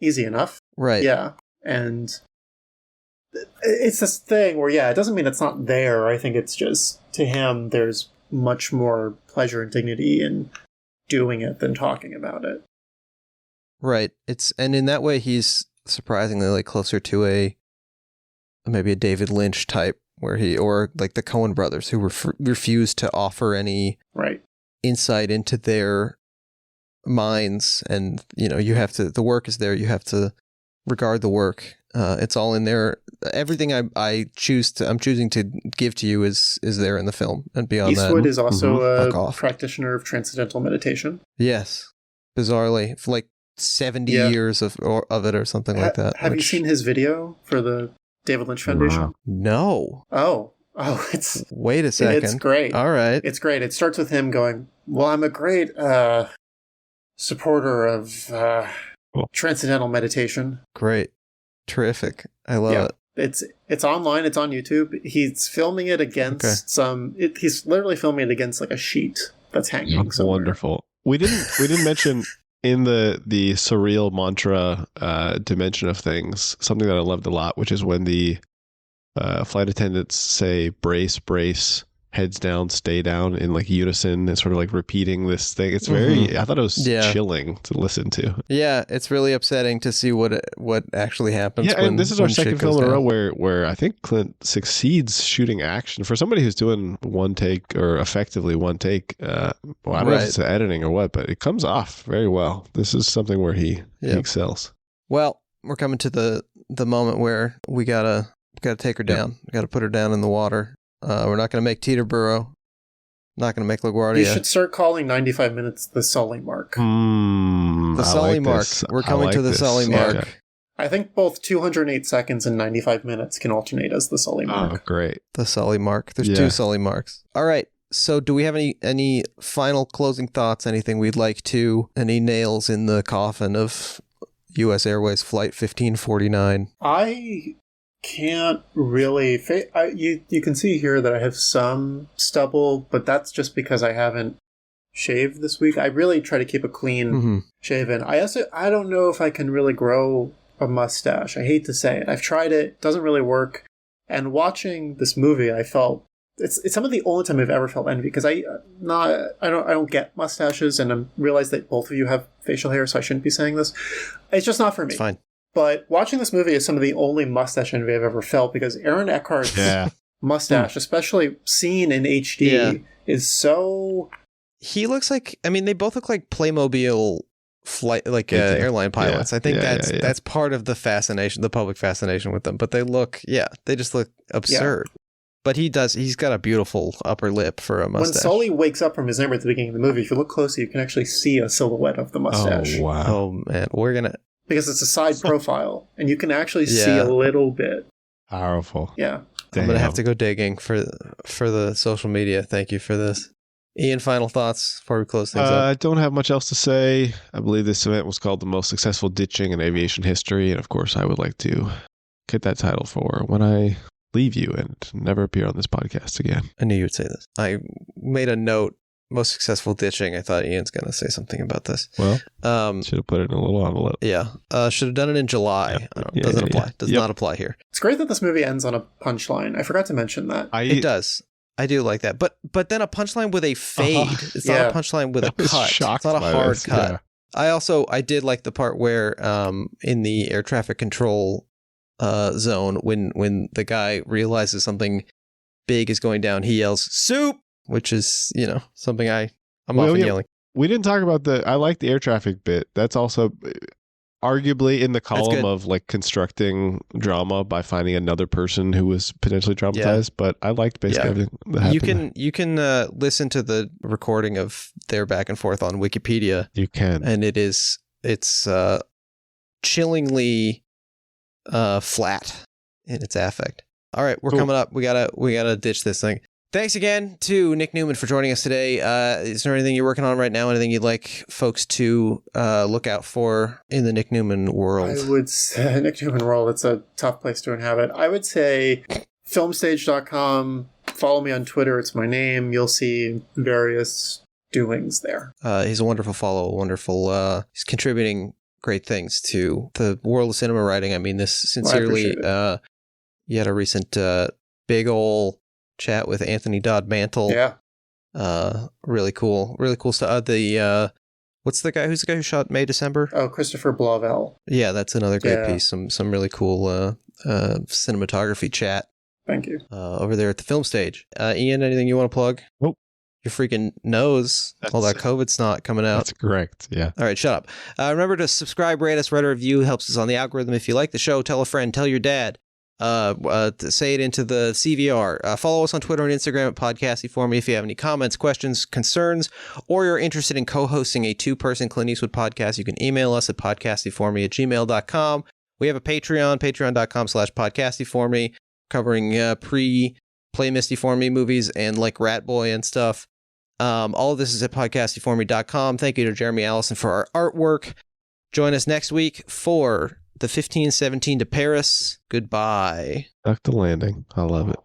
easy enough. Right. Yeah. And it's this thing where, it doesn't mean it's not there. I think it's just, to him, there's much more pleasure and dignity in doing it than talking about it. Right. And in that way, he's surprisingly like closer to maybe a David Lynch type, or like the Coen brothers, who refuse to offer any insight into their minds. And, the work is there. You have to regard the work. It's all in there. Everything I'm choosing to give to you is there in the film. And beyond Eastwood that, is also a practitioner of transcendental meditation. Yes. Bizarrely, for like 70 years of it or something like that. Have you seen his video for the David Lynch Foundation? No. Oh, wait a second. It's great. All right. It's great. It starts with him going, well, I'm a great supporter of transcendental meditation. Great. Terrific. I love it. It's online. It's on YouTube. He's filming it against he's literally filming it against like a sheet that's hanging somewhere. Wonderful. We didn't mention in the surreal mantra dimension of things, something that I loved a lot, which is when the flight attendants say brace, brace, heads down, stay down in like unison, and sort of like repeating this thing. It's very, I thought it was chilling to listen to. Yeah, it's really upsetting to see what actually happens. Yeah, and this is our second film in a row where I think Clint succeeds shooting action. For somebody who's doing one take, or effectively one take, I don't know if it's editing or what, but it comes off very well. This is something where he excels. Well, we're coming to the moment where we gotta take her down. We gotta put her down in the water. We're not going to make Teterboro. Not going to make LaGuardia. You should start calling 95 minutes the Sully mark. The Sully mark. We're coming to the Sully mark. Okay. I think both 208 seconds and 95 minutes can alternate as the Sully mark. Oh, great. The Sully mark. There's two Sully marks. All right. So do we have any final closing thoughts? Anything we'd like to? Any nails in the coffin of U.S. Airways Flight 1549? I can't really you can see here that I have some stubble, but that's just because I haven't shaved this week. I really try to keep a clean shaven. I don't know if I can really grow a mustache. I hate to say it. I've tried it doesn't really work. And watching this movie, I felt it's some of the only time I've ever felt envy, because I don't get mustaches, and I realize that both of you have facial hair, so I shouldn't be saying this. It's just not for me. It's fine. But watching this movie is some of the only mustache envy I've ever felt, because Aaron Eckhart's mustache, especially seen in HD, is so... He looks like... I mean, they both look like Playmobil flight, like airline pilots. I think that's part of the fascination, the public fascination with them. But they just look absurd. Yeah. But he's got a beautiful upper lip for a mustache. When Sully wakes up from his nightmare at the beginning of the movie, if you look closely, you can actually see a silhouette of the mustache. Oh, wow. Oh, man. We're going to... Because it's a side profile, and you can actually see a little bit. Powerful. Yeah. I'm going to have to go digging for the social media. Thank you for this. Ian, final thoughts before we close things up? I don't have much else to say. I believe this event was called the most successful ditching in aviation history. And of course, I would like to get that title for when I leave you and never appear on this podcast again. I knew you would say this. I made a note, most successful ditching. I thought Ian's going to say something about this. Well, should have put it in a little envelope. Yeah. Should have done it in July. Doesn't apply. Does not apply here. It's great that this movie ends on a punchline. I forgot to mention that. It does. I do like that. But then a punchline with a fade. It's not a punchline with a cut. It's not a hard cut. Yeah. I did like the part where in the air traffic control zone, when the guy realizes something big is going down, he yells, "Soup!" which is, something I'm often yelling. We didn't talk about I like the air traffic bit. That's also arguably in the column of like constructing drama by finding another person who was potentially traumatized, but I liked basically everything that happened. You can listen to the recording of their back and forth on Wikipedia. You can. And it's chillingly flat in its affect. All right, we're coming up. We gotta ditch this thing. Thanks again to Nick Newman for joining us today. Is there anything you're working on right now? Anything you'd like folks to look out for in the Nick Newman world? I would say Nick Newman world. It's a tough place to inhabit. I would say filmstage.com. Follow me on Twitter. It's my name. You'll see various doings there. He's a wonderful follow. Wonderful. He's contributing great things to the world of cinema writing. I mean this sincerely. You had a recent big ol' chat with Anthony Dodd Mantle. Yeah. Really cool stuff. What's the guy who shot May December? Oh, Christopher Blauvelt. Yeah, that's another great piece. Some really cool cinematography chat. Thank you. Over there at the Film Stage. Ian, anything you want to plug? Nope. Your freaking nose. All that COVID snot coming out. That's correct. Yeah. All right, shut up. Remember to subscribe, rate us, write a review. Helps us on the algorithm. If you like the show, tell a friend, tell your dad. Say it into the CVR. Follow us on Twitter and Instagram at Podcasty4Me if you have any comments, questions, concerns, or you're interested in co-hosting a two-person Clint Eastwood podcast. You can email us at podcastyforme@gmail.com. We have a Patreon, patreon.com/podcastyforme, covering pre-Play Misty For Me movies and like Rat Boy and stuff. All of this is at podcastyforme.com. Thank you to Jeremy Allison for our artwork. Join us next week for the 1517 to Paris. Goodbye. Duck the landing. I love it.